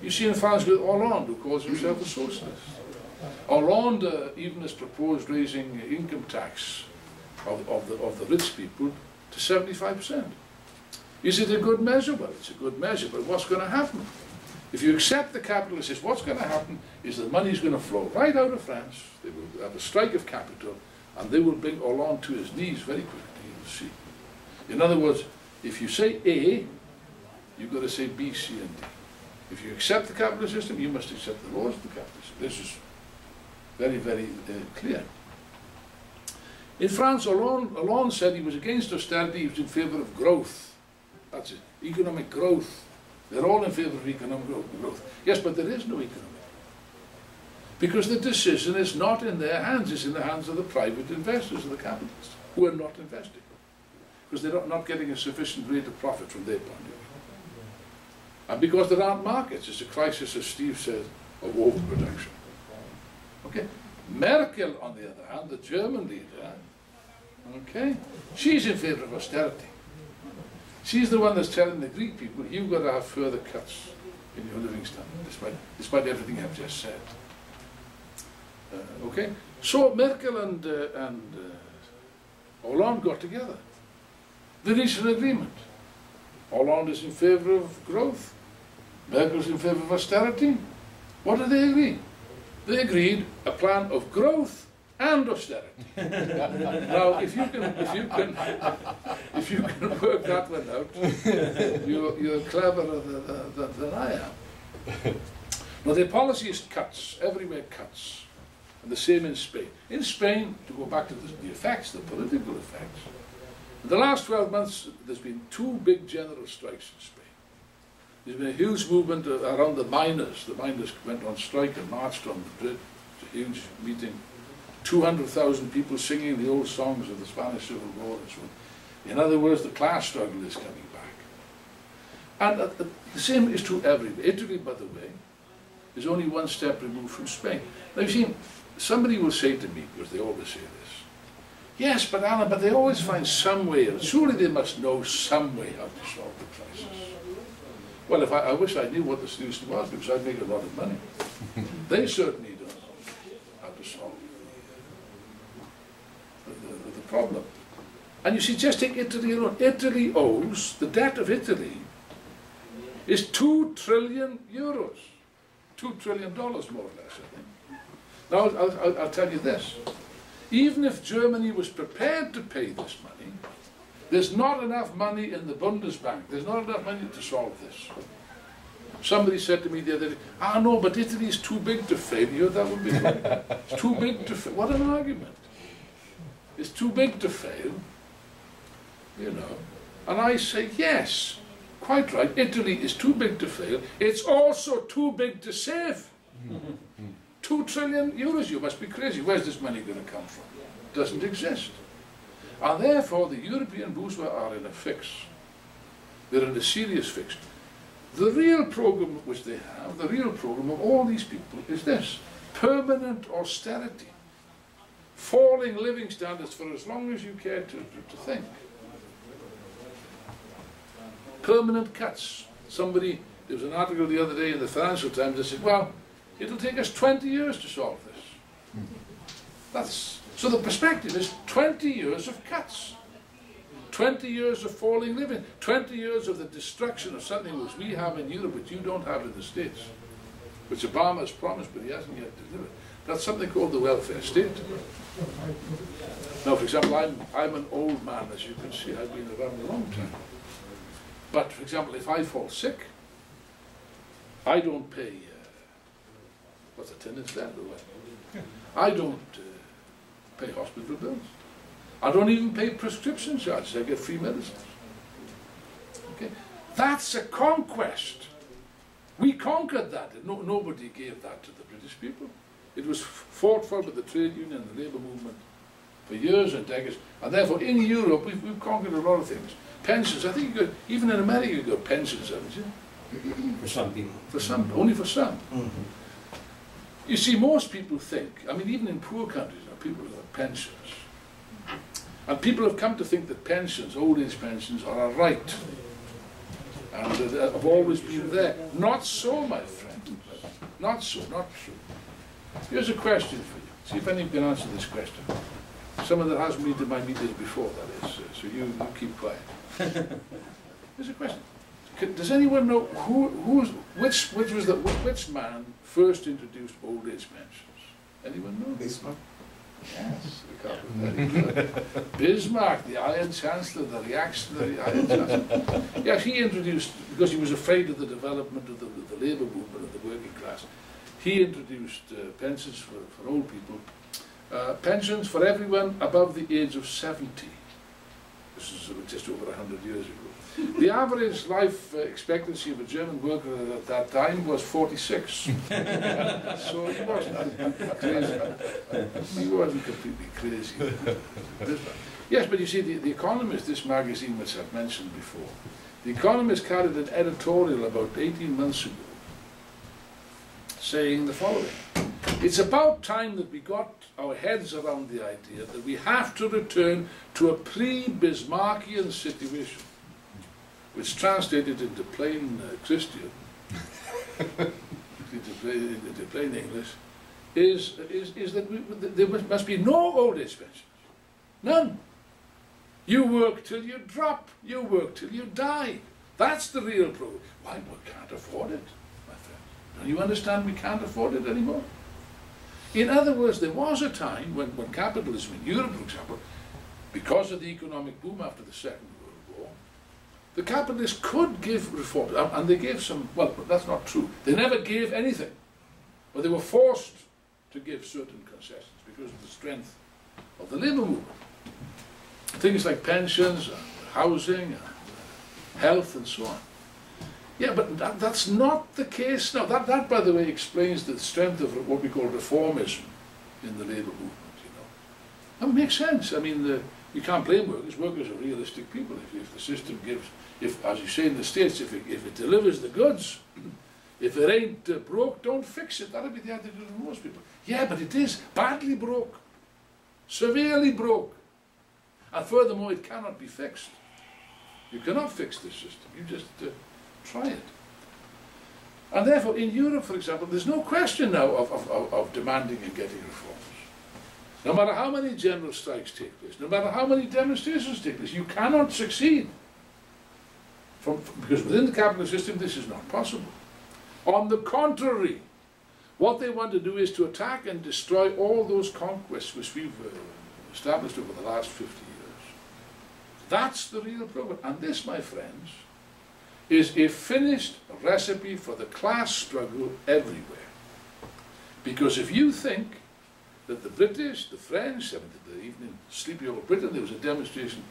You see in France with Hollande, who calls himself a socialist. Hollande even has proposed raising income tax of the rich people to 75%. Is it a good measure? Well, it's a good measure, but what's going to happen? If you accept the capitalist system, what's going to happen is that money is going to flow right out of France. They will have a strike of capital, and they will bring Hollande to his knees very quickly, you'll see. In other words, if you say A, you've got to say B, C, and D. If you accept the capitalist system, you must accept the laws of the capitalist system. This is very, very clear. In France, Hollande said he was against austerity, he was in favour of growth. That's it, economic growth. They're all in favour of economic growth. Yes, but there is no economic growth. Because the decision is not in their hands, it's in the hands of the private investors and the capitalists, who are not investing. Because they're not getting a sufficient rate of profit from their point of view. And because there aren't markets, it's a crisis, as Steve said, of overproduction. Okay? Merkel, on the other hand, the German leader, okay, she's in favour of austerity. She's the one that's telling the Greek people, you've got to have further cuts in your living standard, despite everything I've just said. Okay? So Merkel and Hollande got together. They reached an agreement. Hollande is in favour of growth. Merkel's in favour of austerity. What did they agree? They agreed a plan of growth and austerity. Now, if you can work that one out, you're cleverer than I am. Now, their policy is cuts, everywhere cuts, and the same in Spain. In Spain, to go back to the effects, the political effects, in the last 12 months, there's been 2 big general strikes in Spain. There's been a huge movement around the miners. The miners went on strike and marched on Madrid. It's a huge meeting. 200,000 people singing the old songs of the Spanish Civil War and so on. In other words, the class struggle is coming back. And the same is true everywhere. Italy, by the way, is only one step removed from Spain. Now you see, somebody will say to me, because they always say this, yes, but Alan, but they always find some way, and surely they must know some way how to solve the crisis. Well, if I wish I knew what the solution was, because I'd make a lot of money. They certainly don't know how to solve the problem. And you see, just take Italy alone. Italy owes, the debt of Italy is 2 trillion euros. $2 trillion more or less, I think. Now, I'll tell you this. Even if Germany was prepared to pay this money, there's not enough money in the Bundesbank. There's not enough money to solve this. Somebody said to me the other day, no, but Italy is too big to fail. You know, that would be good. It's too big to fail. What an argument. It's too big to fail, you know. And I say, yes, quite right. Italy is too big to fail. It's also too big to save. 2 trillion euros, you must be crazy. Where's this money going to come from? It doesn't exist. And therefore, the European bourgeois are in a fix. They're in a serious fix. The real program which they have, the real program of all these people is this: permanent austerity. Falling living standards for as long as you care to think. Permanent cuts. There was an article the other day in the Financial Times that said, well, it'll take us 20 years to solve this. So the perspective is 20 years of cuts. 20 years of falling living. 20 years of the destruction of something which we have in Europe, which you don't have in the States. Which Obama has promised, but he hasn't yet delivered. That's something called the welfare state. Now, for example, I'm an old man, as you can see. I've been around a long time. But, for example, if I fall sick, I don't pay... what's attendance there? I don't pay hospital bills. I don't even pay prescription charges. I get free medicines. Okay? That's a conquest. We conquered that. Nobody gave that to the British people. It was fought for by the trade union and the labour movement for years and decades. And therefore, in Europe, we've conquered a lot of things. Pensions, I think you got, even in America, you got pensions, haven't you? For some people. For some, only for some. Mm-hmm. You see, most people think, I mean, even in poor countries, people have pensions. And people have come to think that pensions, old age pensions, are a right. And have always been there. Not so, my friend. Not so, not true. Here's a question for you. See if anyone can answer this question. Someone that hasn't been to my meetings before, that is. So you keep quiet. Here's a question. Does anyone know which man first introduced old age pensions? Anyone know? Bismarck. Yes, very good. Bismarck, the Iron Chancellor, the reactionary Iron Chancellor. Yes, he introduced, because he was afraid of the development of the labour movement of the working class, he introduced pensions for old people. Pensions for everyone above the age of 70. This is just over 100 years ago. The average life expectancy of a German worker at that time was 46. So he wasn't crazy. He wasn't completely crazy. Yes, but you see, The Economist, this magazine which I've mentioned before, The Economist carried an editorial about 18 months ago saying the following: it's about time that we got our heads around the idea that we have to return to a pre-Bismarckian situation. which translated into plain Christian, into plain English, is that there must be no old age pensions. None. You work till you drop. You work till you die. That's the real problem. Why? We can't afford it, my friend. Don't you understand we can't afford it anymore? In other words, there was a time when capitalism in Europe, for example, because of the economic boom after the Second World War, the capitalists could give reforms, and they gave some, well, that's not true. They never gave anything, but they were forced to give certain concessions because of the strength of the labour movement. Things like pensions, housing, health, and so on. Yeah, but that's not the case now. That, by the way, explains the strength of what we call reformism in the labour movement, you know. That makes sense. I mean, you can't blame workers. Workers are realistic people. If the system gives, as you say in the States, if it delivers the goods, if it ain't broke, don't fix it. That would be the attitude of most people. Yeah, but it is badly broke, severely broke. And furthermore, it cannot be fixed. You cannot fix this system. You just try it. And therefore, in Europe, for example, there's no question now of demanding and getting reforms. No matter how many general strikes take place, no matter how many demonstrations take place, you cannot succeed. Because within the capitalist system, this is not possible. On the contrary, what they want to do is to attack and destroy all those conquests which we've established over the last 50 years. That's the real problem. And this, my friends, is a finished recipe for the class struggle everywhere. Because if you think that the British, the French, even in sleepy old Britain, there was a demonstration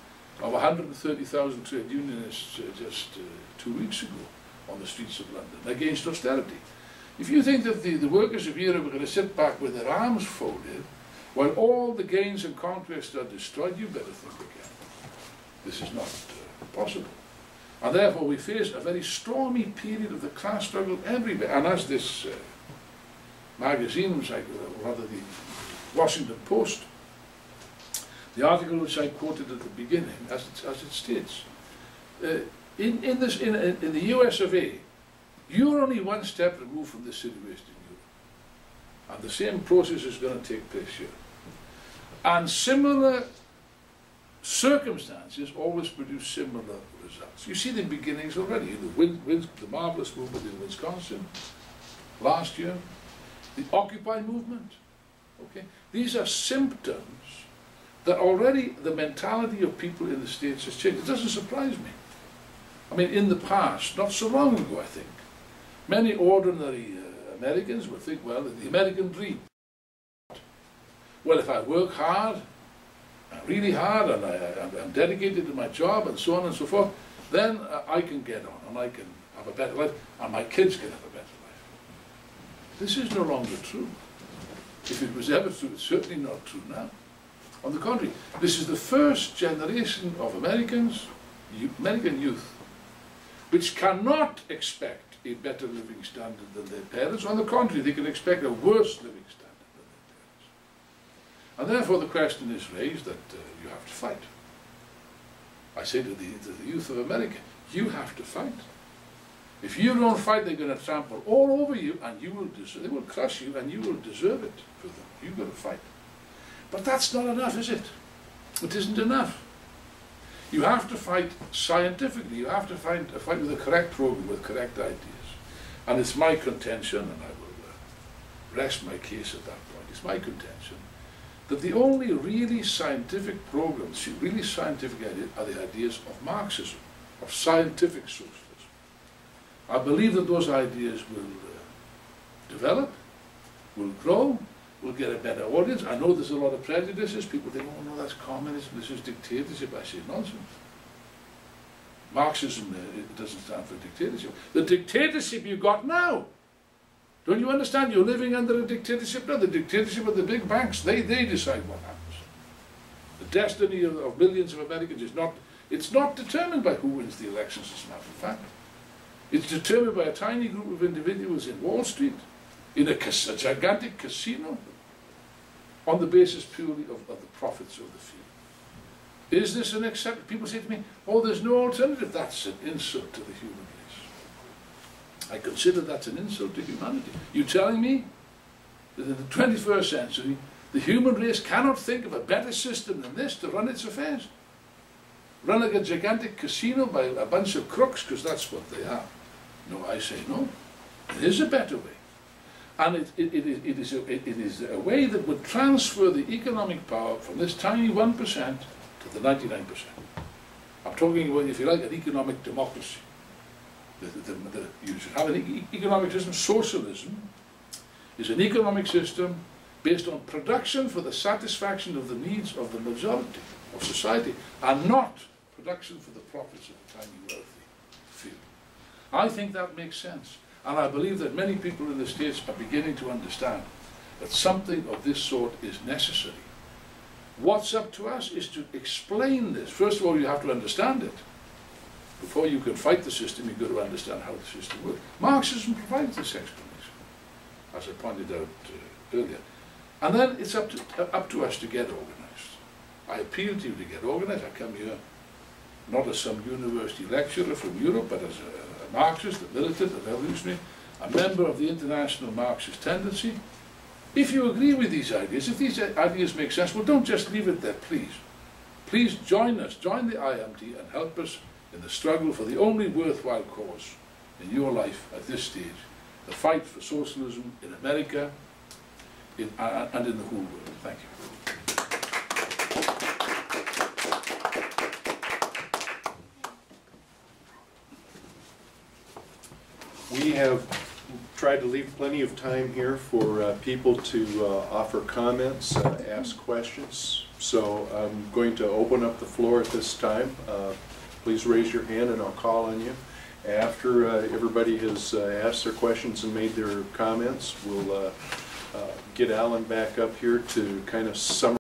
of 130,000 trade unionists just 2 weeks ago on the streets of London against austerity. If you think that the workers of Europe are going to sit back with their arms folded while all the gains and conquests are destroyed, you better think again. This is not possible. And therefore we face a very stormy period of the class struggle everywhere. And as this magazine, rather the Washington Post, the article which I quoted at the beginning, as it states, in the US of A, you're only one step removed from this situation in Europe. And the same process is going to take place here. And similar circumstances always produce similar results. You see the beginnings already. The marvelous movement in Wisconsin last year, the Occupy movement. Okay, these are symptoms that already the mentality of people in the States has changed. It doesn't surprise me. I mean, in the past, not so long ago, I think, many ordinary Americans would think, well, the American dream. Well, if I work hard, really hard, and I'm dedicated to my job, and so on and so forth, then I can get on, and I can have a better life, and my kids can have a better life. This is no longer true. If it was ever true, it's certainly not true now. On the contrary, this is the first generation of American youth, which cannot expect a better living standard than their parents. On the contrary, they can expect a worse living standard than their parents. And therefore the question is raised that you have to fight. I say to the youth of America, you have to fight. If you don't fight, they're going to trample all over you, and they will crush you, and you will deserve it for them. You've got to fight. But that's not enough, is it? It isn't enough. You have to fight scientifically. You have to fight with a correct program, with correct ideas. And it's my contention, and I will rest my case at that point, it's my contention that the only really scientific programs, really scientific ideas, are the ideas of Marxism, of scientific socialism. I believe that those ideas will develop, will grow, will get a better audience. I know there's a lot of prejudices. People think, oh no, that's communism, this is dictatorship. I say nonsense. Marxism it doesn't stand for dictatorship. The dictatorship you got now, don't you understand? You're living under a dictatorship now. The dictatorship of the big banks, they decide what happens. The destiny of millions of Americans is not determined by who wins the elections, as a matter of fact. It's determined by a tiny group of individuals in Wall Street, in a gigantic casino, on the basis purely of the profits of the field. Is this an accept? People say to me, oh, there's no alternative. That's an insult to the human race. I consider that's an insult to humanity. You telling me that in the 21st century, the human race cannot think of a better system than this to run its affairs? Run like a gigantic casino by a bunch of crooks, because that's what they are. No, I say no. There is a better way. And it is a way that would transfer the economic power from this tiny 1% to the 99%. I'm talking about, if you like, an economic democracy. You should have an economic system. Socialism is an economic system based on production for the satisfaction of the needs of the majority of society, and not production for the profits of the tiny wealthy few. I think that makes sense. And I believe that many people in the States are beginning to understand that something of this sort is necessary. What's up to us is to explain this. First of all, you have to understand it. Before you can fight the system, you've got to understand how the system works. Marxism provides this explanation, as I pointed out earlier. And then it's up to us to get organized. I appeal to you to get organized. I come here not as some university lecturer from Europe, but as a Marxist, a militant, a revolutionary, a member of the international Marxist tendency. If you agree with these ideas, if these ideas make sense, well, don't just leave it there, please. Please join us, join the IMT, and help us in the struggle for the only worthwhile cause in your life at this stage, the fight for socialism in America and in the whole world. Thank you. We have tried to leave plenty of time here for people to offer comments, ask questions. So I'm going to open up the floor at this time. Please raise your hand and I'll call on you. After everybody has asked their questions and made their comments, we'll get Alan back up here to kind of summarize